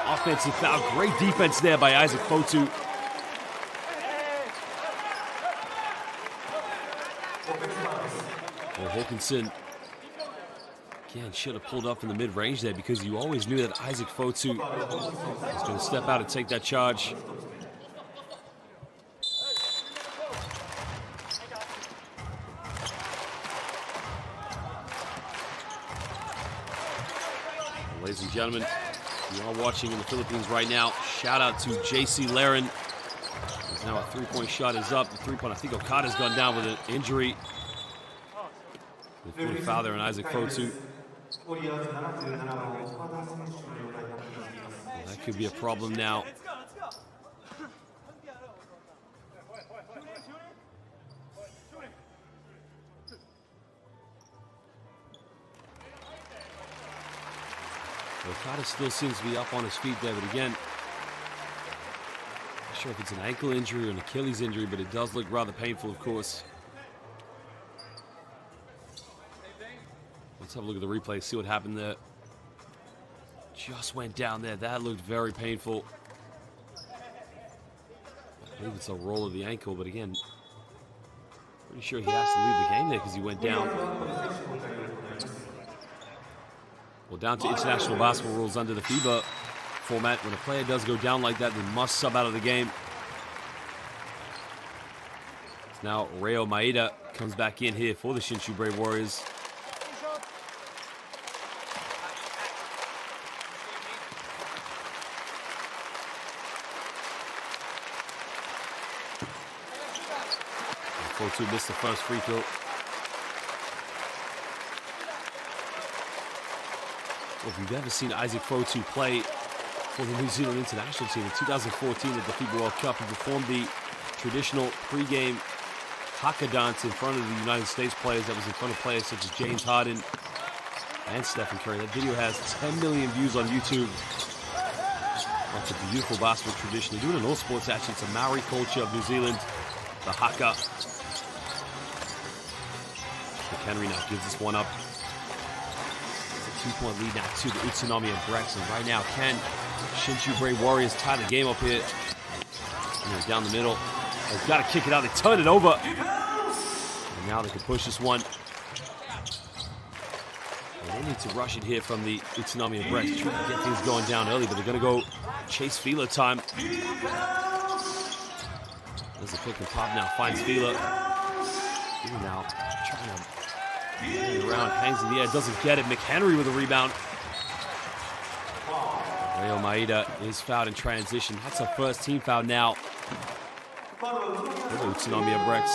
S1: Offensive foul. Great defense there by Isaac Fotu. Well, Hawkinson, again, should have pulled up in the mid-range there because you always knew that Isaac Fotu was going to step out and take that charge. Ladies and gentlemen, you are watching in the Philippines right now. Shout out to JC Laren. Now a three-point shot is up. The three-point, I think Okada's gone down with an injury. With foul there on Isaac Fotu. Well, that could be a problem now. Okada still seems to be up on his feet there, but again, not sure if it's an ankle injury or an Achilles injury, but it does look rather painful, of course. Let's have a look at the replay, see what happened there. Just went down there. That looked very painful. I believe it's a roll of the ankle, but again, pretty sure he has to leave the game there because he went down. Well, down to international basketball rules under the FIBA format. When a player does go down like that, they must sub out of the game. Now, Reo Maeda comes back in here for the Shinshu Brave Warriors. Fotu missed the first free throw. Well, if you've ever seen Isaac Fotu play for the New Zealand international team in 2014 at the FIBA World Cup, he performed the traditional pre-game haka dance in front of the United States players that was in front of players such as James Harden and Stephen Curry. That video has 10 million views on YouTube. That's a beautiful basketball tradition. They do it in all sports, actually. It's a Maori culture of New Zealand, the haka. Henry now gives this one up. It's a 2-point lead now to the Utsunomiya Brex. And right now, can Shinshu Brave Warriors tie the game up here? Down the middle. They've got to kick it out. They turn it over. And now they can push this one. And they need to rush it here from the Utsunomiya Brex. Trying to get things going down early, but they're going to go chase Feeler time. There's a pick and pop now. Finds Feeler. Feeler now trying to around, hangs in the air, doesn't get it. McHenry with a rebound. Reo Maeda is fouled in transition. That's a first team foul now for the Utsunomiya Brex.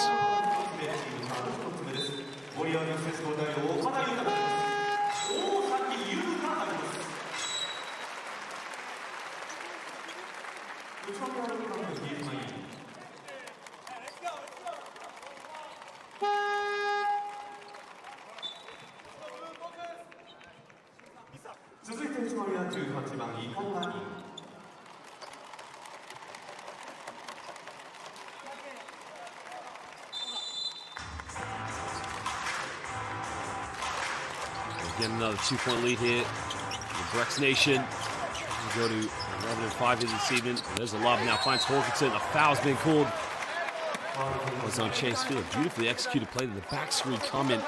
S1: Again, another 2-point lead here. The Brex Nation trying to go to 11-5 here this evening. There's a lob now, finds Hawkinson. A foul's been called. Was on Chase Field. Beautifully executed play to the back screen coming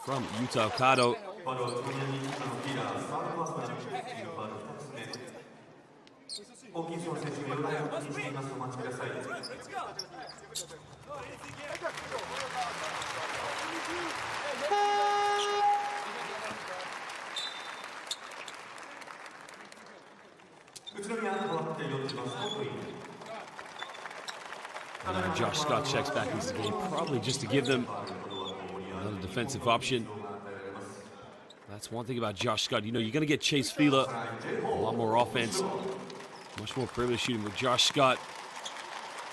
S1: from Yuta Okada.
S2: 大きい選手が容体を確認しています。お待ちください。
S1: And Josh Scott checks back into the game, probably just to give them another defensive option. That's one thing about Josh Scott. You know, you're going to get Chase Fila, a lot more offense, much more perimeter shooting with Josh Scott.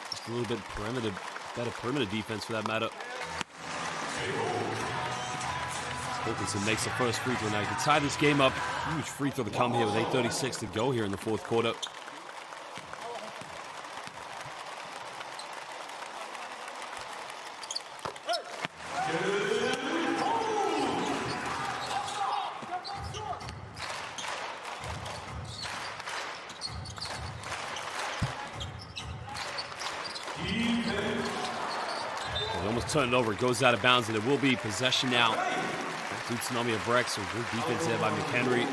S1: Just a little bit better perimeter defense for that matter. Wilkinson makes the first free throw. Now you can tie this game up. Huge free throw to come here with 8:36 to go here in the fourth quarter. They almost turn it over. It goes out of bounds, and it will be possession now. Utsunomiya Brex, so good defense there by McHenry.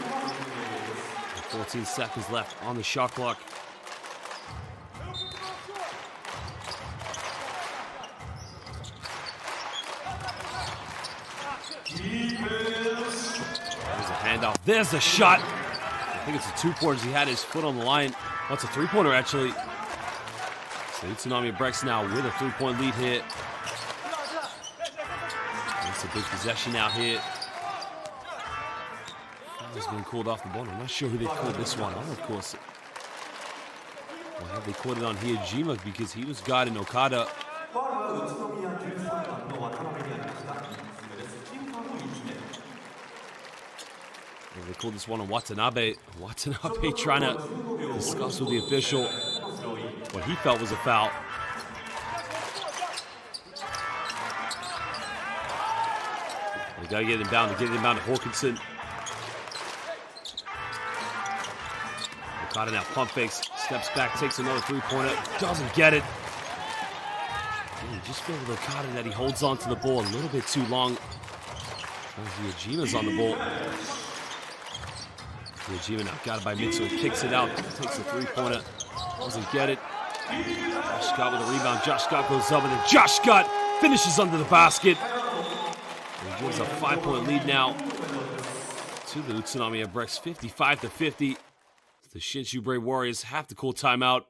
S1: 14 seconds left on the shot clock. There's a handoff. There's a shot. I think it's a two-pointer. He had his foot on the line. Oh, it's a three-pointer, actually. So Utsunomiya Brex now with a three-point lead here. It's a big possession out here. He's being called off the ball. I'm not sure who they called this one on, of course. Well, have they called it on Hiyajima because he was guarding Okada. Well, they called this one on Watanabe. Watanabe trying to discuss with the official what he felt was a foul. They gotta get him down. To Hawkinson. Okada now pump fakes, steps back, takes another three-pointer, doesn't get it. You just feel with Okada that he holds on to the ball a little bit too long. Hiyajima's on the ball. Hiyajima now got it by Mitsu, kicks it out, takes the three-pointer, doesn't get it. Josh Scott with a rebound. Josh Scott goes up, and then Josh Scott finishes under the basket. And he gives a 5-point lead now to the Utsunomiya Brex, 55-50. The Shinshu Brave Warriors have to call timeout.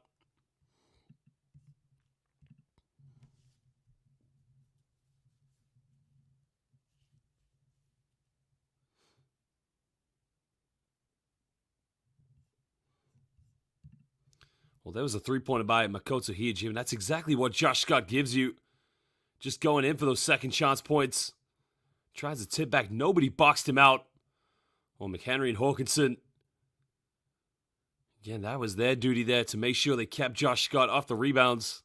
S1: Well, there was a three-pointer by Makoto Hiyajima. That's exactly what Josh Scott gives you. Just going in for those second chance points. Tries to tip back. Nobody boxed him out. Well, McHenry and Hawkinson. Again, that was their duty there to make sure they kept Josh Scott off the rebounds.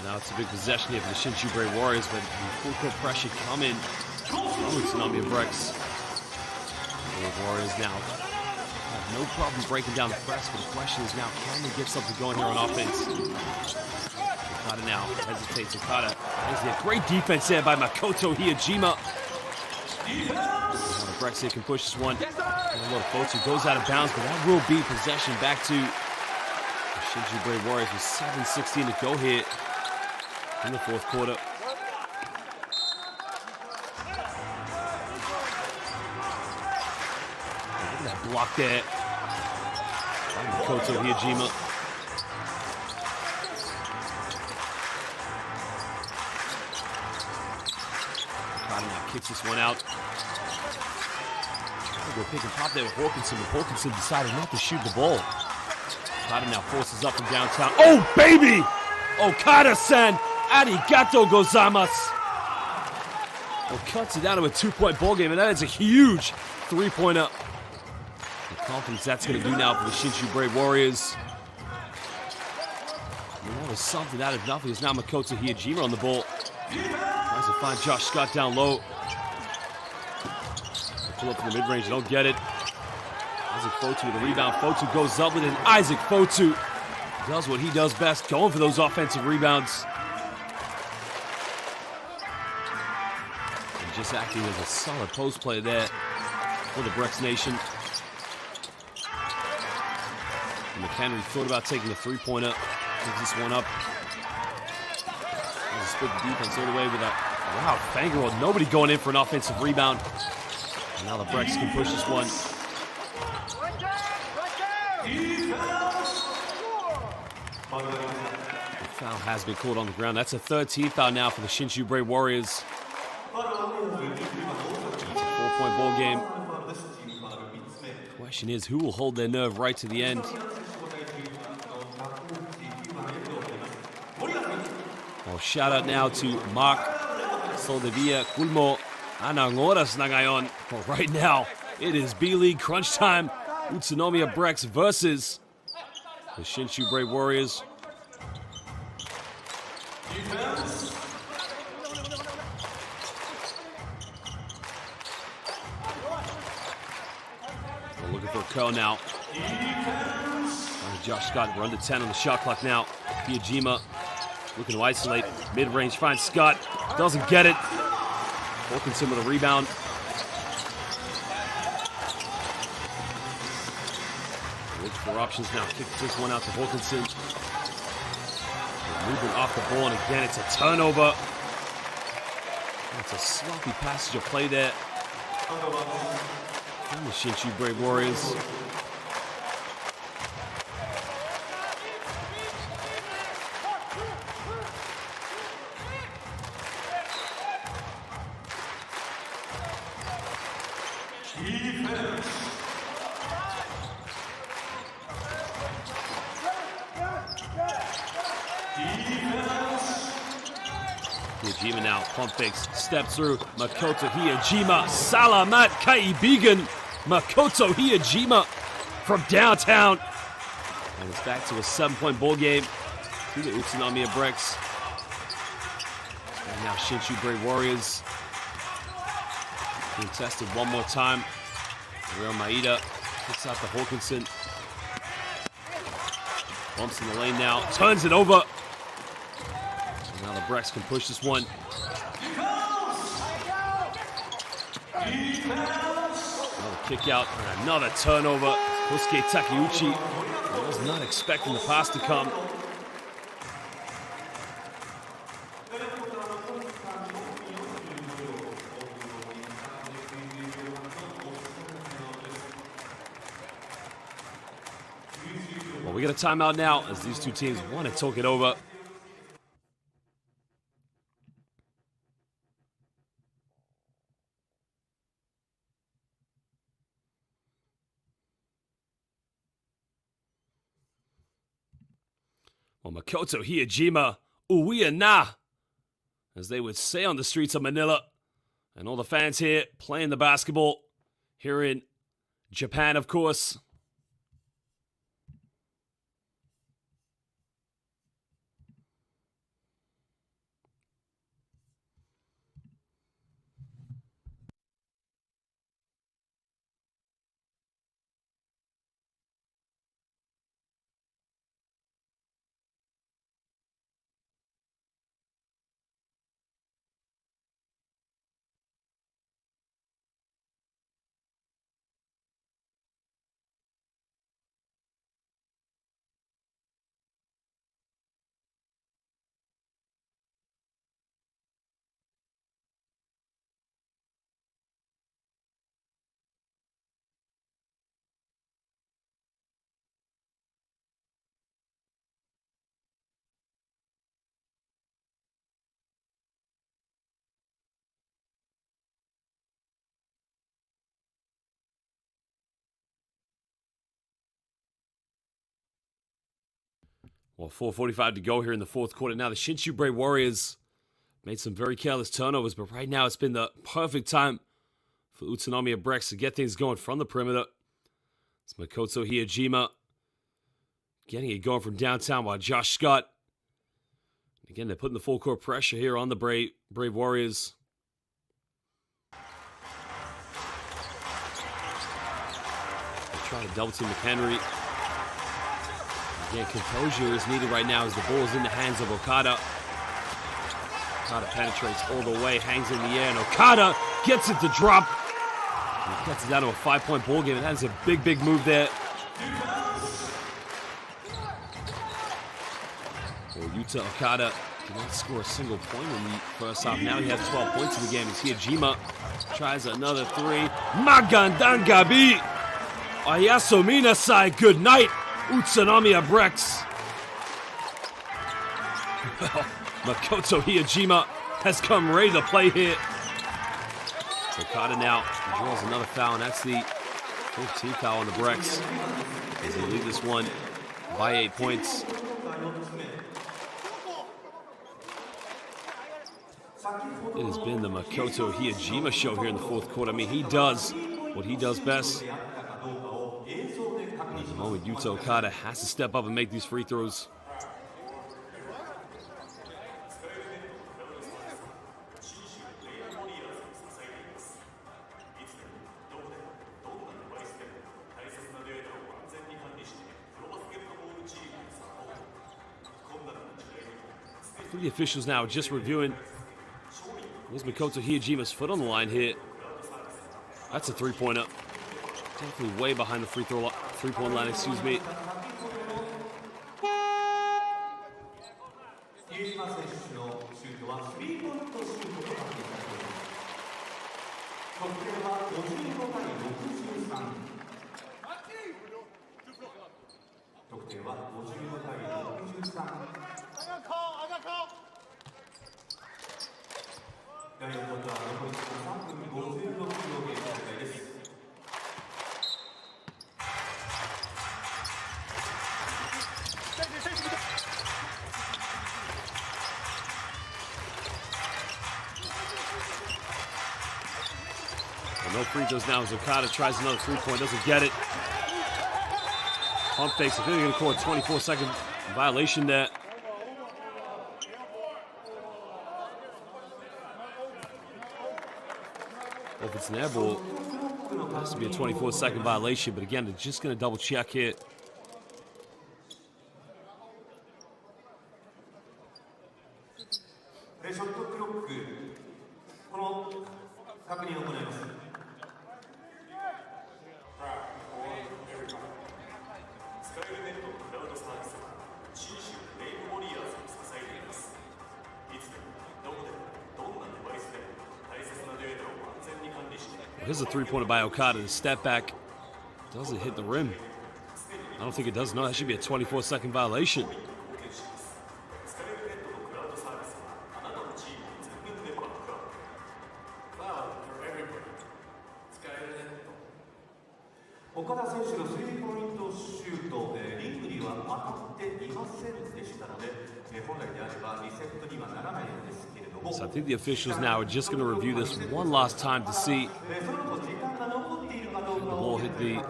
S1: Now it's a big possession here for the Shinshu Brave Warriors, but full court pressure coming from Utsunomiya Brex. The Warriors now have no problem breaking down the press, but the question is now, can they get something going here on offense? Okada now hesitates. Okada has a great defense there by Makoto Hiyajima. Brex here can push this one. A little Fotu goes out of bounds, but that will be possession back to the Shinshu Brave Warriors with 7:16 to go here in the fourth quarter. Look at that block there. Makoto Hiyajima. Okada now kicks this one out. Trying to go pick and pop there with Hawkinson, but Hawkinson decided not to shoot the ball. Okada now forces up from downtown. Oh, baby! Okada-san! Arigato gozaimasu! Well, cuts it down to a 2-point ball game, and that is a huge 3-pointer. The confidence that's going to do now for the Shinshu Brave Warriors. And that was something out of nothing. It's now Makoto Hiyajima on the ball. Tries to find Josh Scott down low. They pull up in the mid-range, don't get it. Isaac Fotu with the rebound. Fotu goes up with it, and Isaac Fotu does what he does best, going for those offensive rebounds. And just acting as a solid post play there for the Brex Nation. And McHenry thought about taking the 3-pointer. Picks this one up. Has to split the defense all the way with a wow, Fangerel. Nobody going in for an offensive rebound. And now the Brex can push this one. The foul has been called on the ground. That's a 13th foul now for the Shinshu Brave Warriors. It's a 4-point ball game. Question is, who will hold their nerve right to the end? Well, shout out now to Mark Soldevilla Kulmo Anang oras na ngayon. But right now, it is B-League crunch time. Utsunomiya Brex versus the Shinshu Brave Warriors. We're looking for a curl now. Josh Scott, we're under 10 on the shot clock now. Hiyajima looking to isolate. Mid-range finds Scott. Doesn't get it. Wilkinson with a rebound. Looks for options now. Kicks this one out to Wilkinson. Moving off the ball, and again, it's a turnover. It's a sloppy passage of play there from the Shinshu Brave Warriors. Hiyajima now, pump fakes, steps through, Makoto Hiyajima, Salamat Kaibigan, Makoto Hiyajima from downtown. And it's back to a 7-point ball game to the Utsunomiya Brex. And now Shinshu Brave Warriors being tested one more time. Real Maeda kicks out to Hawkinson. Bumps in the lane now, turns it over. Now the Brex can push this one. Another kick out and another turnover. Kosuke Takeuchi was not expecting the pass to come. Well, we got a timeout now as these two teams want to talk it over. Well, Makoto Hiyajima, uwiya na, as they would say on the streets of Manila. And all the fans here playing the basketball here in Japan, of course. Well, 4:45 to go here in the fourth quarter. Now the Shinshu Brave Warriors made some very careless turnovers, but right now it's been the perfect time for Utsunomiya Brex to get things going from the perimeter. It's Makoto Hiyajima getting it going from downtown while Josh Scott. Again, they're putting the full court pressure here on the Brave Warriors. They try to double team McHenry. Again, composure is needed right now as the ball is in the hands of Okada. Okada penetrates all the way, hangs in the air, and Okada gets it to drop. And he gets it down to a 5-point ball game, and that is a big, big move there. Well, Yuta Okada did not score a single point in the first half. Now he has 12 points in the game as Hiyajima tries another three. Magandangabi! Ayaso Minasai, good night! Utsunomiya Brex. Well, Makoto Hiyajima has come ready to play here. Okada now draws another foul, and that's the 15th foul on the Brex as they lead this one by 8 points. It has been the Makoto Hiyajima show here in the fourth quarter. I mean, he does what he does best. At the moment, Yuta Okada has to step up and make these free throws. I think the officials now are just reviewing. There's Makoto Hiyajima's foot on the line here. That's a three-pointer. Definitely way behind the three-point line, excuse me. No free throws now as Okada tries another three-point, doesn't get it. Pump fakes, I think they're going to call a 24-second violation there. If it's an air ball, it has to be a 24-second violation, but again, they're just going to double check here. Here's a three-pointer by Okada. The step back doesn't hit the rim. I don't think it does. No, that should be a 24-second violation. So I think the officials now are just going to review this one last time to see if the ball hit the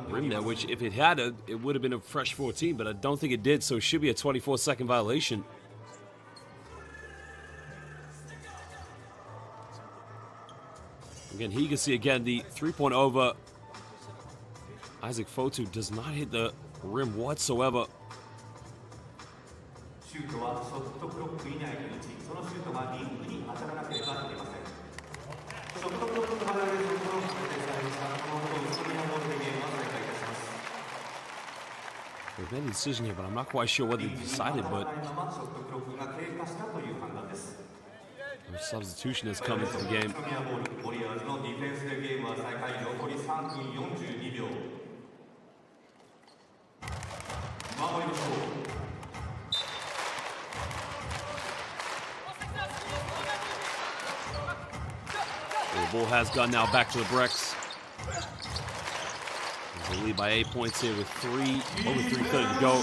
S1: rim there, which if it had, it would have been a fresh 14, but I don't think it did, so it should be a 24-second violation. Again, here you can see again the three-point over. Isaac Fotu does not hit the rim whatsoever. They've made a decision here, but I'm not quite sure what they decided, but a substitution has come into the game. The ball has gone now back to the Brex. They lead by 8 points here with over 3:30 to go.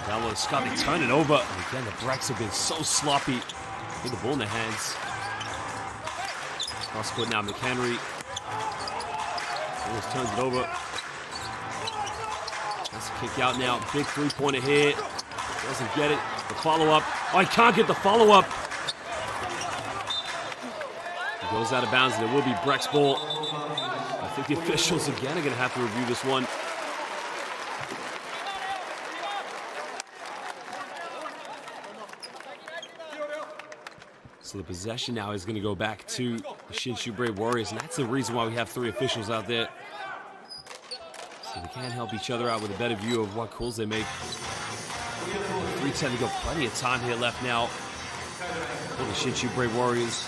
S1: Down low to Scott, they turn it over. And again, the Brex have been so sloppy with the ball in their hands. Cross court now, McHenry. Almost turns it over. That's a kick out now. Big three-pointer here. Doesn't get it. The follow-up. Oh, he can't get the follow-up. He goes out of bounds, and it will be Brex ball. I think the officials again are going to have to review this one. So the possession now is going to go back to the Shinshu Brave Warriors, and that's the reason why we have 3 officials out there. So they can't help each other out with a better view of what calls they make. 3:10 to go, plenty of time here left now for the Shinshu Brave Warriors.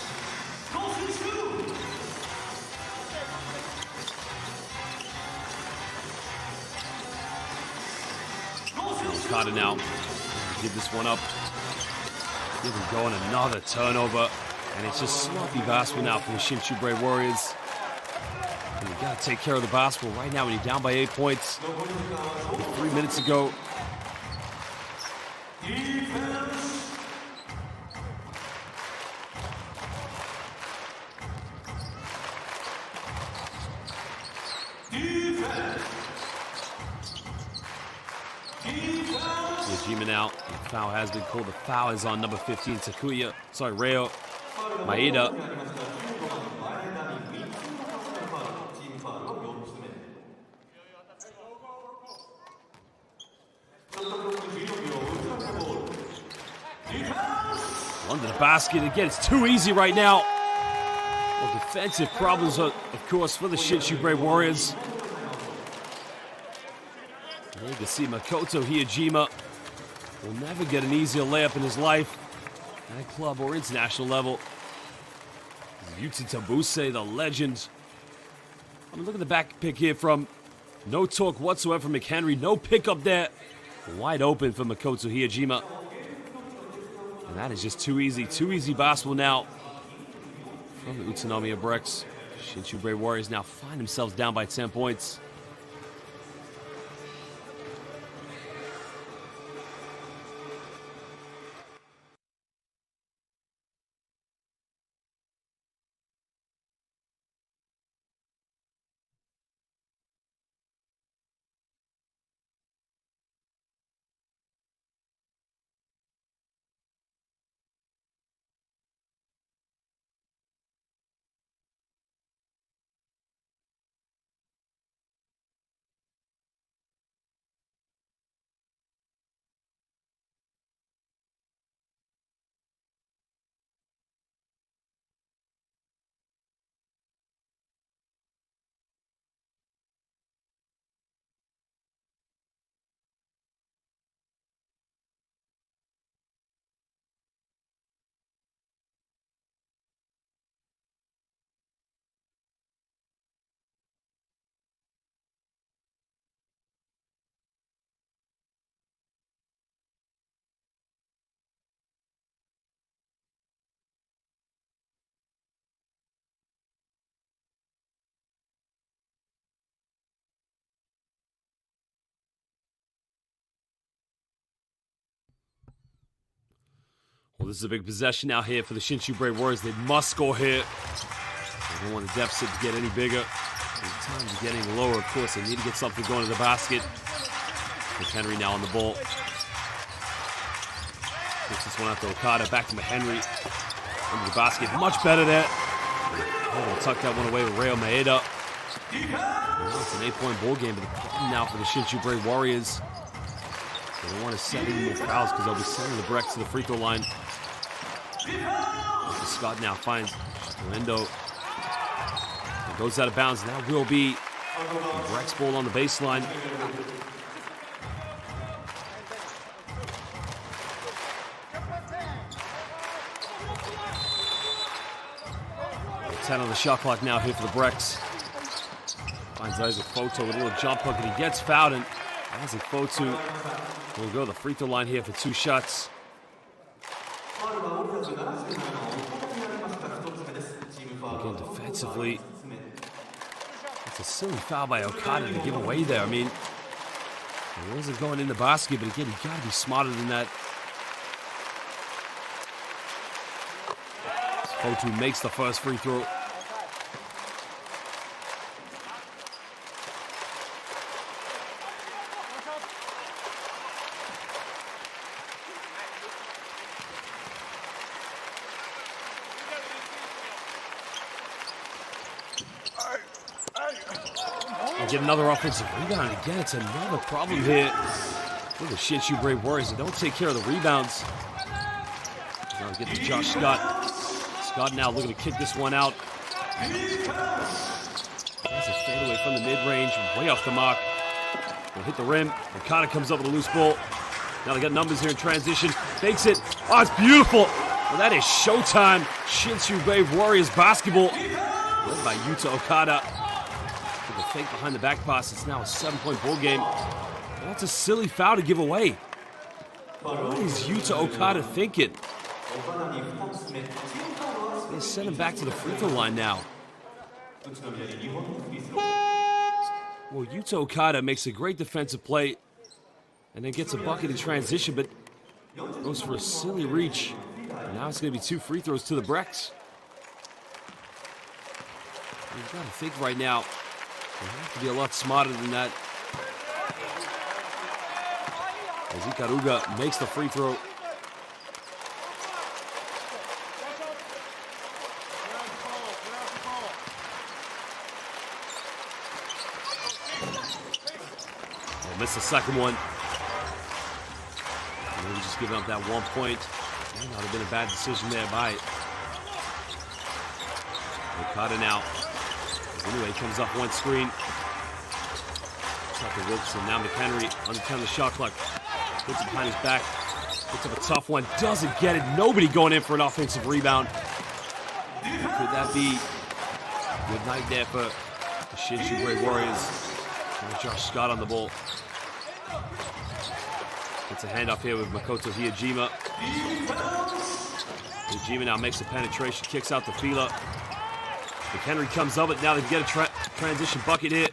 S1: Carter now, give this one up. Give him going, another turnover. And it's just sloppy basketball now for the Shinshu Brave Warriors. And you gotta take care of the basketball right now when you're down by 8 points. 3 minutes ago. Yajima now. The foul has been called. The foul is on number 15, Takuya. Sorry, Reo. Maeda. Under the basket again. It's too easy right now. Well, defensive problems, of course, for the Shinshu Brave Warriors. And you can see Makoto Hiyajima will never get an easier layup in his life at club or international level. Yuki Tabuse, the legend. I mean, look at the back pick here from no talk whatsoever from McHenry. No pickup there. Wide open for Makoto Hiyajima. And that is just too easy. Too easy basketball now from the Utsunomiya Brex. Shinshu Brave Warriors now find themselves down by 10 points. Well, this is a big possession now here for the Shinshu Brave Warriors. They must score here. They don't want the deficit to get any bigger. The time is getting lower, of course. They need to get something going to the basket. McHenry now on the ball. Takes this one out to Okada. Back to McHenry. Under the basket. Much better there. Oh, tuck that one away with Reo Maeda. Well, it's an 8-point ball game, but the problem now for the Shinshu Brave Warriors. They don't want to set any more fouls because they'll be sending the Brex to the free throw line. Scott now finds Lindo. It goes out of bounds. That will be the Brex ball on the baseline. Ten on the shot clock now here for the Brex. Finds Isaac Foto with a little jump hook, and he gets fouled. And Isaac Foto will go to the free throw line here for 2 shots. Again, defensively, it's a silly foul by Okada to give away there. I mean, It wasn't going in the basket, but again, you gotta be smarter than that. Fotu makes the first free throw. Get another offensive rebound. Again, it's another problem here for the Shinshu Brave Warriors. They don't take care of the rebounds. Now get to Josh Scott. Scott now looking to kick this one out. That's a fadeaway from the mid-range, way off the mark. Will hit the rim. Okada comes up with a loose ball. Now they got numbers here in transition. Fakes it. Oh, it's beautiful. Well, that is showtime. Shinshu Brave Warriors basketball. Led by Yuta Okada. The fake behind the back pass. It's now a 7-point ball game. That's a silly foul to give away. What is Yuta Okada thinking? They send him back to the free throw line now. Well, Yuta Okada makes a great defensive play and then gets a bucket in transition, but goes for a silly reach. And now it's going to be 2 free throws to the Brex. You've got to think right now. You have to be a lot smarter than that. As Ikaruga makes the free throw. They missed the second one. Maybe just giving up that 1 point. May not have been a bad decision there by Okada now. Anyway, comes off one screen. Tucker Wilson, now McHenry under 10 of the shot clock. Puts it behind his back. Puts up a tough one. Doesn't get it. Nobody going in for an offensive rebound. Could that be good night there for the Shinshu Brave Warriors? And Josh Scott on the ball. Gets a handoff here with Makoto Hiyajima. Hiyajima now makes a penetration, kicks out the feeler. McHenry comes up, but now they get a transition bucket here.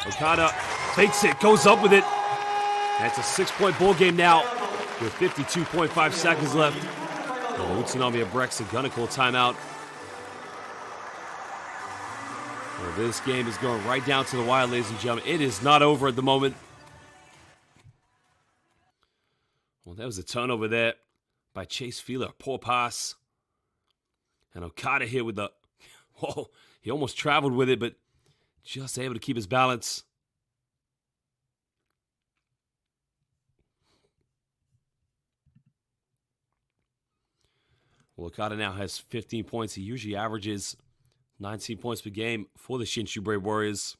S1: Okada fakes it, goes up with it. And it's a 6-point ball game now with 52.5 seconds left. And Utsunomiya Brex are gonna call timeout. Well, this game is going right down to the wire, ladies and gentlemen. It is not over at the moment. Well, that was a turnover there by Chase Feeler. Poor pass. And Okada here with the... Whoa, he almost traveled with it, but just able to keep his balance. Well, Okada now has 15 points. He usually averages 19 points per game for the Shinshu Brave Warriors.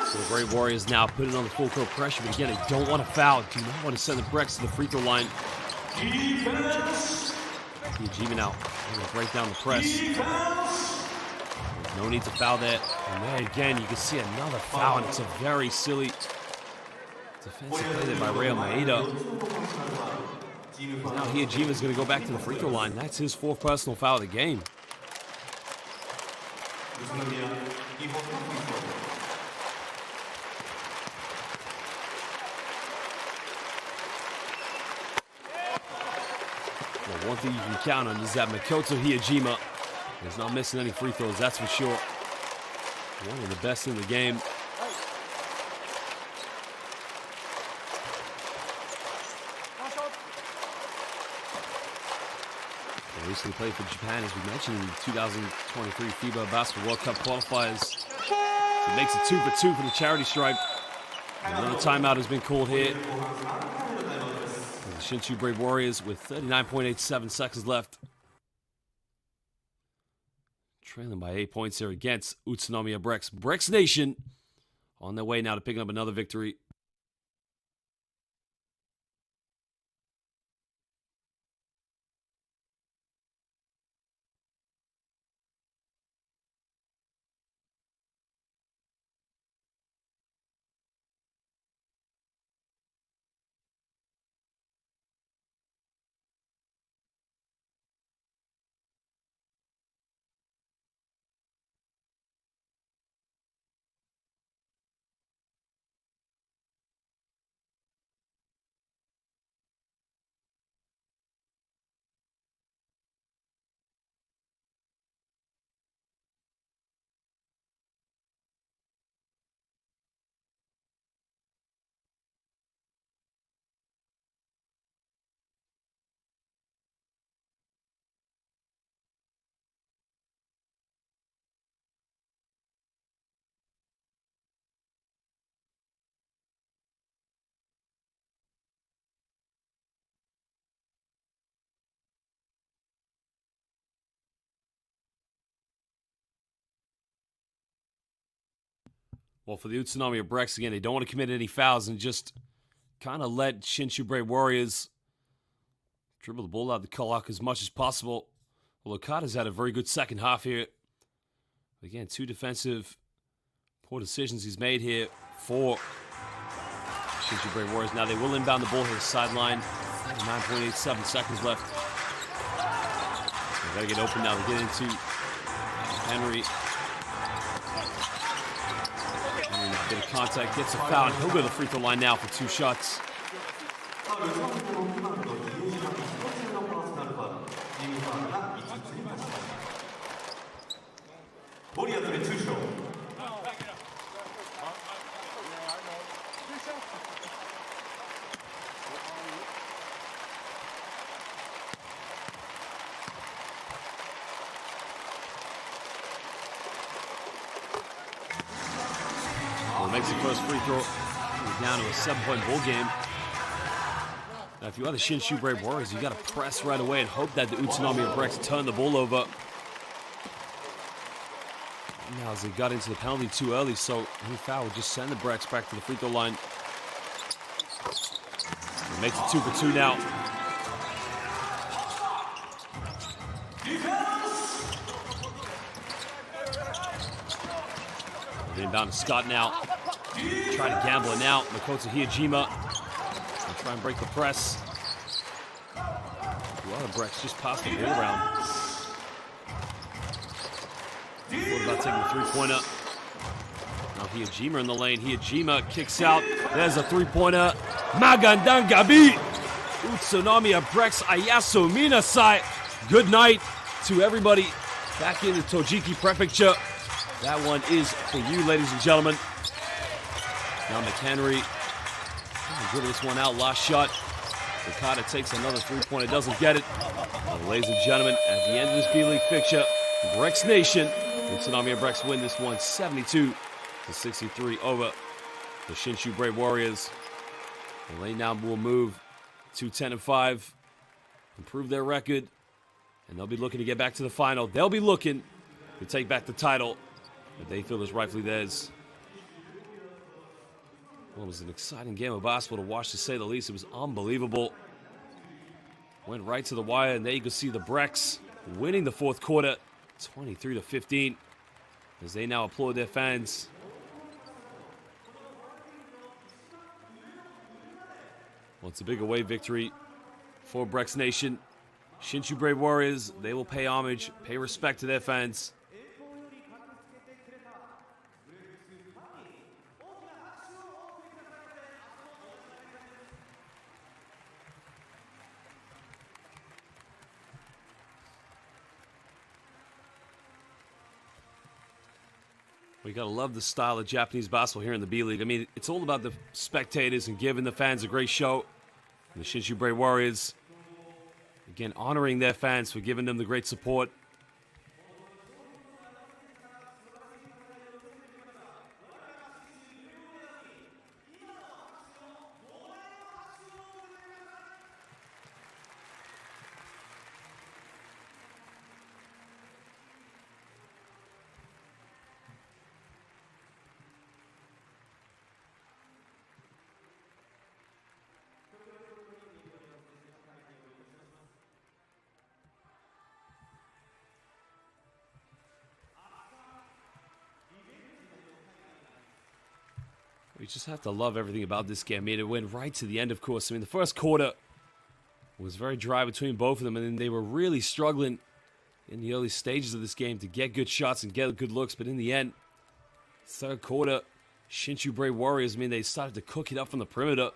S1: So the Brave Warriors now putting on the full court pressure, but again, they don't want to foul. Do not want to send the Brex to the free throw line. Hiyajima now going to break down the press. There's no need to foul there. And there again, you can see another foul, and it's a very silly defensive play there by Reo Maeda. Now Hiyajima is going to go back to the free throw line. That's his 4th personal foul of the game. Well, one thing you can count on is that Makoto Hiyajima is not missing any free throws, that's for sure. One of the best in the game. He recently played for Japan, as we mentioned, in the 2023 FIBA Basketball World Cup qualifiers. So it makes it 2 for 2 for the charity stripe. Another timeout has been called here. The Shinshu Brave Warriors with 39.87 seconds left. Trailing by 8 points here against Utsunomiya Brex. Brex Nation on their way now to picking up another victory. Well, for the Utsunomiya Brex, again, they don't want to commit any fouls and just kind of let Shinshu Brave Warriors dribble the ball out the clock as much as possible. Well, Okada's had a very good second half here. Again, 2 defensive poor decisions he's made here for Shinshu Brave Warriors. Now they will inbound the ball here, sideline. 9.87 seconds left. They gotta get open now to get into Henry. Henry now a bit of contact, gets a foul. He'll go to the free throw line now for 2 shots. Makes the first free throw. We're down to a 7-point ball game. Now, if you are the Shinshu Brave Warriors, you got to press right away and hope that the Utsunomiya Brex turn the ball over. Now, as they got into the penalty too early, so any foul would just send the Brex back to the free throw line. It makes it 2 for 2 now. Inbound to Scott now. Trying to gamble it now. Makoto Hiyajima. Try and break the press. A lot of Brex just passed the ball around. What about taking the three-pointer? Now Hiyajima in the lane. Hiyajima kicks out. There's a three-pointer. Magandang gabi. Utsunomiya Brex Ayasu Minasai. Good night to everybody back in the Tojiki Prefecture. That one is for you, ladies and gentlemen. Now McHenry trying to dribble this one out. Last shot. Okada takes another three-pointer. Doesn't get it. And ladies and gentlemen, at the end of this B-League fixture, Brex Nation, Utsunomiya Brex win this one 72-63 over the Shinshu Brave Warriors. And they now will move to 10-5, improve their record, and they'll be looking to get back to the final. They'll be looking to take back the title that they feel is rightfully theirs. Well, it was an exciting game of basketball to watch, to say the least. It was unbelievable. Went right to the wire, and there you can see the Brex winning the fourth quarter, 23-15, as they now applaud their fans. Well, it's a big away victory for Brex Nation. Shinshu Brave Warriors, they will pay homage, pay respect to their fans. We gotta love the style of Japanese basketball here in the B-League. I mean, it's all about the spectators and giving the fans a great show. And the Shinshu Brave Warriors, again, honoring their fans for giving them the great support. We just have to love everything about this game. I mean, it went right to the end, of course. I mean, the first quarter was very dry between both of them, and then they were really struggling in the early stages of this game to get good shots and get good looks. But in the end, third quarter, Shinshu Brave Warriors, I mean, they started to cook it up from the perimeter.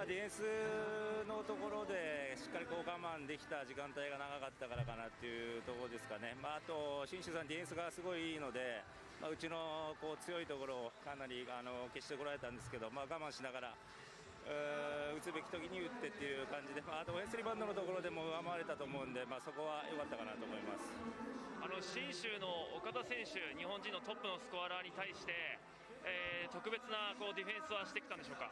S3: ディフェンスのところでしっかりこう我慢できた時間帯が長かったからかなっていうところですかね。あと新州さんディフェンスがすごいいいので、うちのこう強いところをかなり消してこられたんですけど、我慢しながら打つべき時に打ってっていう感じで、あとオフェンスリバウンドのところでも上回れたと思うんで、そこは良かったかなと思います。
S4: 信州の岡田選手、日本人のトップのスコアラーに対して、特別なこうディフェンスはしてきたんでしょうか。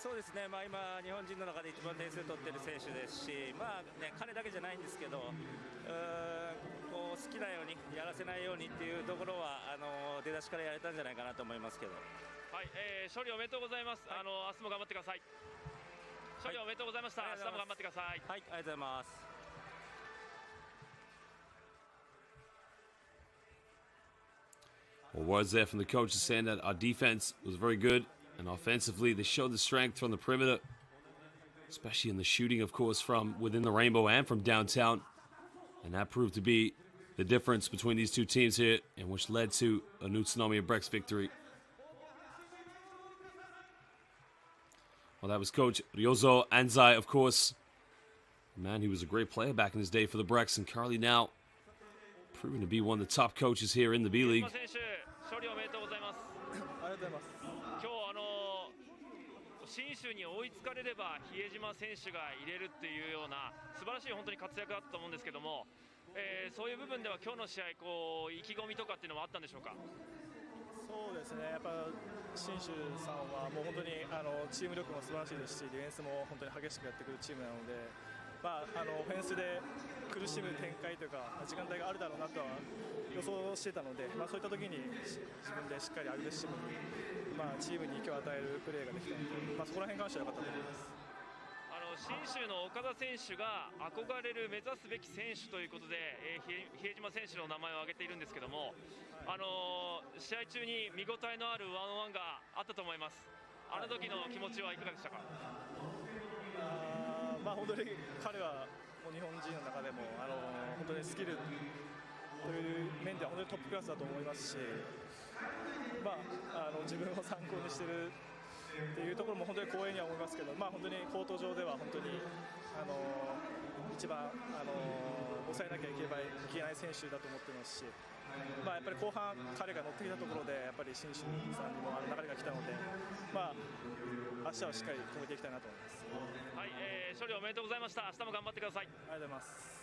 S3: そうですね、今、日本人の中で一番点数取ってる選手ですし、彼だけじゃないんですけど、こう好きなようにやらせないようにっていうところは出だしからやれたんじゃないかなと思いますけど。
S4: はい、勝利おめでとうございます。明日も頑張ってください。勝利おめでとうございました。明日も頑張ってください。
S3: はい、ありがとうございます。
S1: Well, words there from the coach saying that our defense was very good. And offensively, they showed the strength from the perimeter, especially in the shooting, of course, from within the rainbow and from downtown. And that proved to be the difference between these two teams here, and which led to an Utsunomiya Brex victory. Well, that was Coach Ryozo Anzai, of course. Man, he was a great player back in his day for the Brex, and currently now proving to be one of the top coaches here in the B-League.
S4: 信州に追いつかれれば比江島選手が入れるっていうような素晴らしい本当に活躍だったと思うんですけども、そういう部分では今日の試合こう意気込みとかっていうのはあったんでしょうか。
S5: そうですね、やっぱ信州さんはもう本当にチーム力も素晴らしいですし、ディフェンスも本当に激しくやってくるチームなので、オフェンスで苦しむ展開というか時間帯があるだろうなとは予想してたので、そういった時に自分でしっかりアグレッシブに、チームに勢いを与えるプレーができたので、そこら辺に関しては良かったと思います。
S4: 信州の岡田選手が憧れる目指すべき選手ということで、比江島選手の名前を挙げているんですけども、試合中に見応えのあるワンオンワンがあったと思います。あの時の気持ちはいかがでしたか。
S5: 本当に彼はもう日本人の中でも本当にスキルという面では本当にトップクラスだと思いますし、自分を参考にしているっていうところも本当に光栄には思いますけど、本当にコート上では本当に一番抑えなきゃいけない選手だと思ってますし、やっぱり後半彼が乗ってきたところでやっぱり信州さんにも流れが来たので、明日はしっかり止めていきたいなと思います。
S4: はい、勝利おめでとうございました。明日も頑張ってください。
S5: ありがとうございます。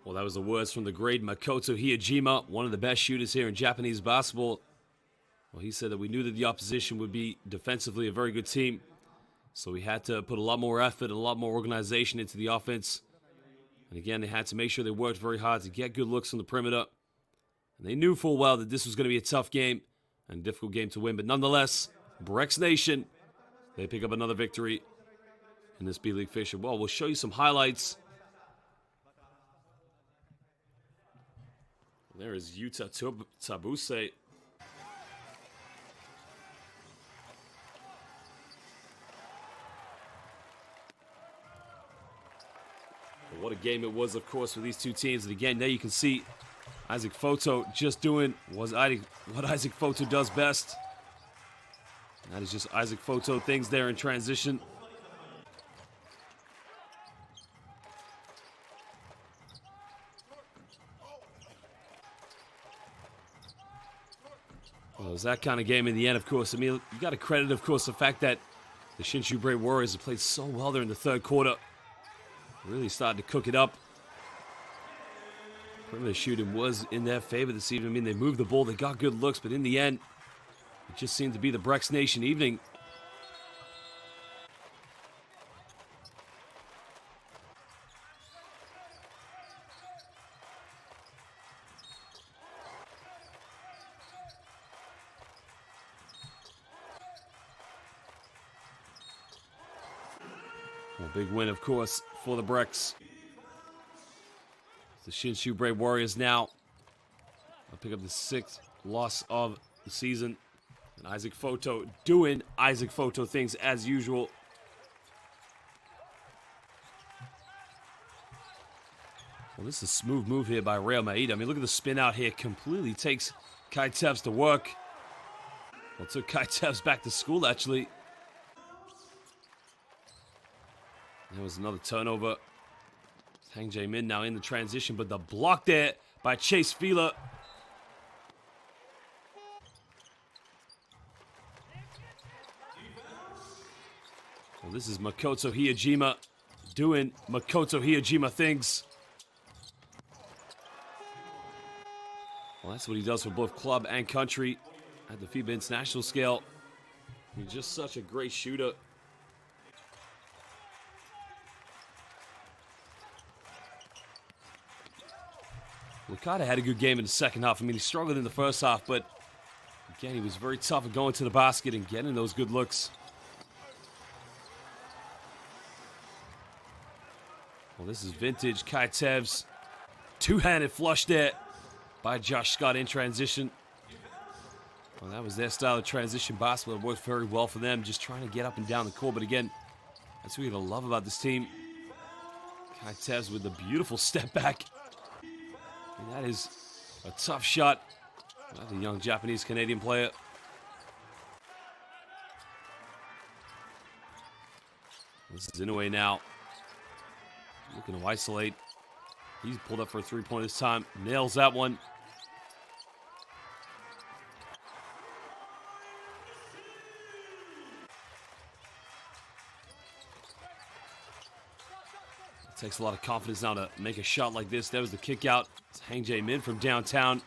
S1: Well, that was the words from the great Makoto Hiyajima, one of the best shooters here in Japanese basketball. Well, he said that we knew that the opposition would be defensively a very good team, so we had to put a lot more effort and a lot more organization into the offense. And again, they had to make sure they worked very hard to get good looks from the perimeter. And they knew full well that this was going to be a tough game and a difficult game to win. But nonetheless, Brex Nation, they pick up another victory in this B-League fixture. Well, we'll show you some highlights. There is Yuta Tabuse. What a game it was, of course, for these two teams. And again, there you can see Isaac Photo just doing what Isaac Photo does best. That is just Isaac Photo things there in transition. Well, it was that kind of game in the end, of course. I mean, you got to credit, of course, the fact that the Shinshu Brave Warriors have played so well there in the third quarter. Really started to cook it up. Perimeter shooting was in their favor this evening. I mean, they moved the ball, they got good looks, but in the end, it just seemed to be the Brex Nation evening. Well, big win, of course, for the Brex. The Shinshu Brave Warriors now pick up the 6th loss of the season. And Isaac Photo doing Isaac Photo things as usual. Well, this is a smooth move here by Real Maeda. I mean, look at the spin out here. Completely takes Kai Tevz to work. Well, took Kai Tevz back to school, actually. There was another turnover. Hang Jae-min now in the transition, but the block there by Chase Fila. Well, this is Makoto Hiyajima doing Makoto Hiyajima things. Well, that's what he does for both club and country at the FIBA international scale. He's just such a great shooter. Okada had a good game in the second half. I mean, he struggled in the first half, but again, he was very tough at going to the basket and getting those good looks. Well, this is vintage Kai Tevz. Two-handed flush there by Josh Scott in transition. Well, that was their style of transition basketball. It worked very well for them, just trying to get up and down the court. But again, that's what you gotta love about this team. Kai Tevz with the beautiful step back. And that is a tough shot by the young Japanese-Canadian player. This is Inoue now. Looking to isolate. He's pulled up for a three-point this time. Nails that one. It takes a lot of confidence now to make a shot like this. That was the kick out. It's Hang Jae-min from downtown.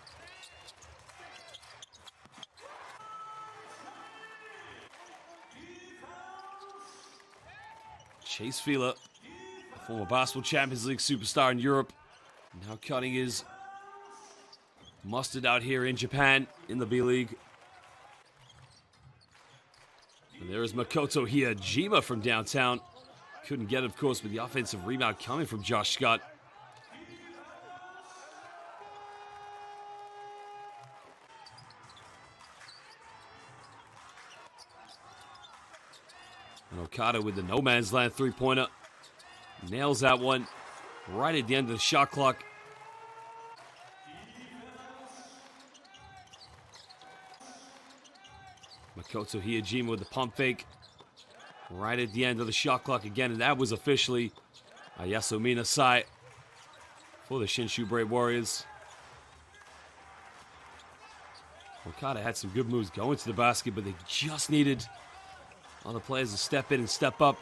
S1: Chase Fila, a former basketball Champions League superstar in Europe, now cutting his mustard out here in Japan in the B.LEAGUE. And there is Makoto Hiyajima from downtown. Couldn't get it, of course, with the offensive rebound coming from Josh Scott. And Okada with the no man's land three-pointer. Nails that one right at the end of the shot clock. Makoto Hiyajima with the pump fake right at the end of the shot clock again. And that was officially a Yasumina Sai for the Shinshu Brave Warriors. Okada had some good moves going to the basket, but they just needed other players to step in and step up.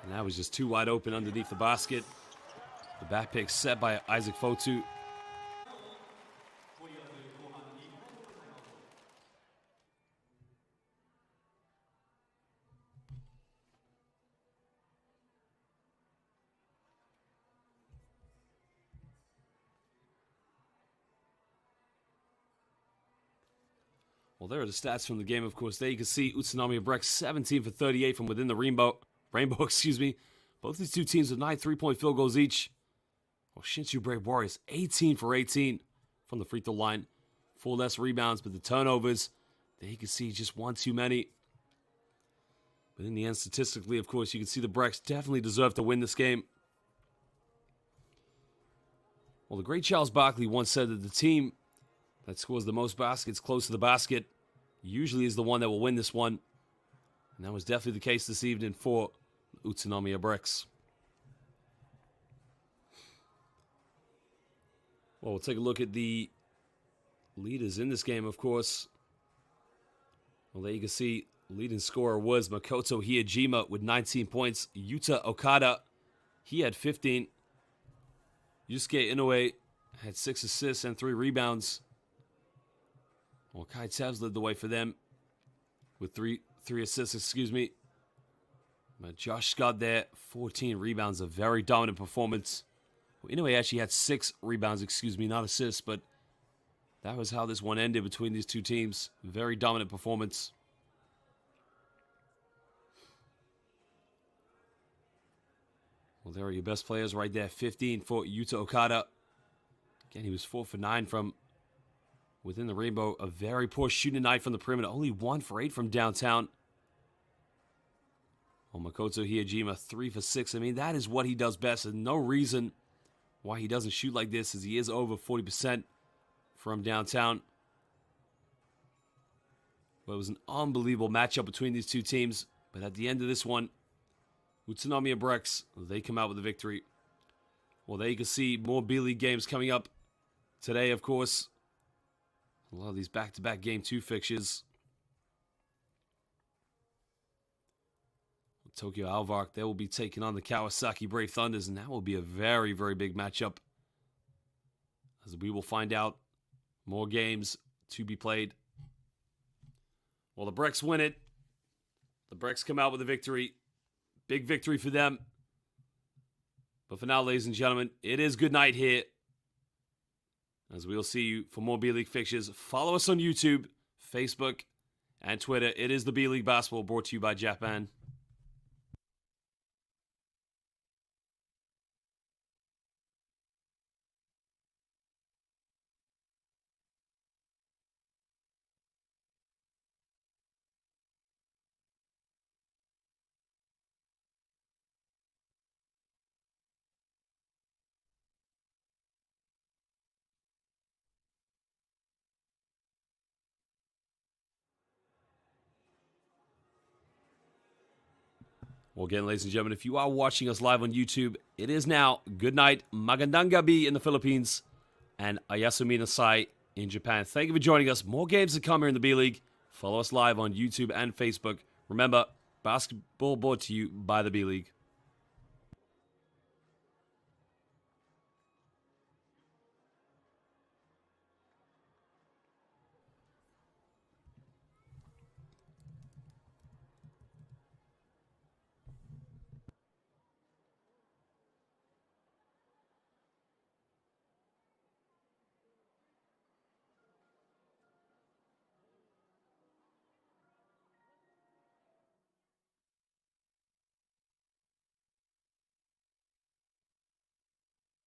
S1: And that was just too wide open underneath the basket. The back pick set by Isaac Fotu. Well, there are the stats from the game, of course. There you can see Utsunomiya Brex 17 for 38 from within the rainbow, excuse me. Both these two teams with 9 3-point field goals each. Well, Shinshu Brave Warriors 18 for 18 from the free throw line. 4 less rebounds, but the turnovers, there you can see just one too many. But in the end, statistically, of course, you can see the Brex definitely deserve to win this game. Well, the great Charles Barkley once said that the team that scores the most baskets close to the basket usually is the one that will win this one. And that was definitely the case this evening for Utsunomiya Brex. Well, we'll take a look at the leaders in this game, of course. Well, there you can see leading scorer was Makoto Hiyajima with 19 points. Yuta Okada, he had 15. Yusuke Inoue had 6 assists and 3 rebounds. Well, Kai Tevz led the way for them with three assists, excuse me. But Josh Scott there, 14 rebounds, a very dominant performance. Well, Inoue actually had 6 rebounds, excuse me, not assists, but that was how this one ended between these two teams. Very dominant performance. Well, there are your best players right there. 15 for Yuta Okada. Again, he was 4 for 9 from within the rainbow. A very poor shooting night from the perimeter. Only 1 for 8 from downtown. Well, Makoto Hiyajima, 3 for 6. I mean, that is what he does best. And no reason why he doesn't shoot like this, as he is over 40% from downtown. But it was an unbelievable matchup between these two teams. But at the end of this one, Utsunomiya Brex, they come out with a victory. Well, there you can see more B-League games coming up today, of course. A lot of these back-to-back Game 2 fixtures. Tokyo Alvark, they will be taking on the Kawasaki Brave Thunders, and that will be a very, very big matchup, as we will find out more games to be played. Well, the Brex win it. The Brex come out with a victory. Big victory for them. But for now, ladies and gentlemen, it is good night here, as we'll see you for more B-League fixtures. Follow us on YouTube, Facebook, and Twitter. It is the B-League Basketball, brought to you by Japan. Well, again, ladies and gentlemen, if you are watching us live on YouTube, it is now good night, magandang gabi in the Philippines, and ayasumi nasai in Japan. Thank you for joining us. More games to come here in the B-League. Follow us live on YouTube and Facebook. Remember, basketball brought to you by the B-League.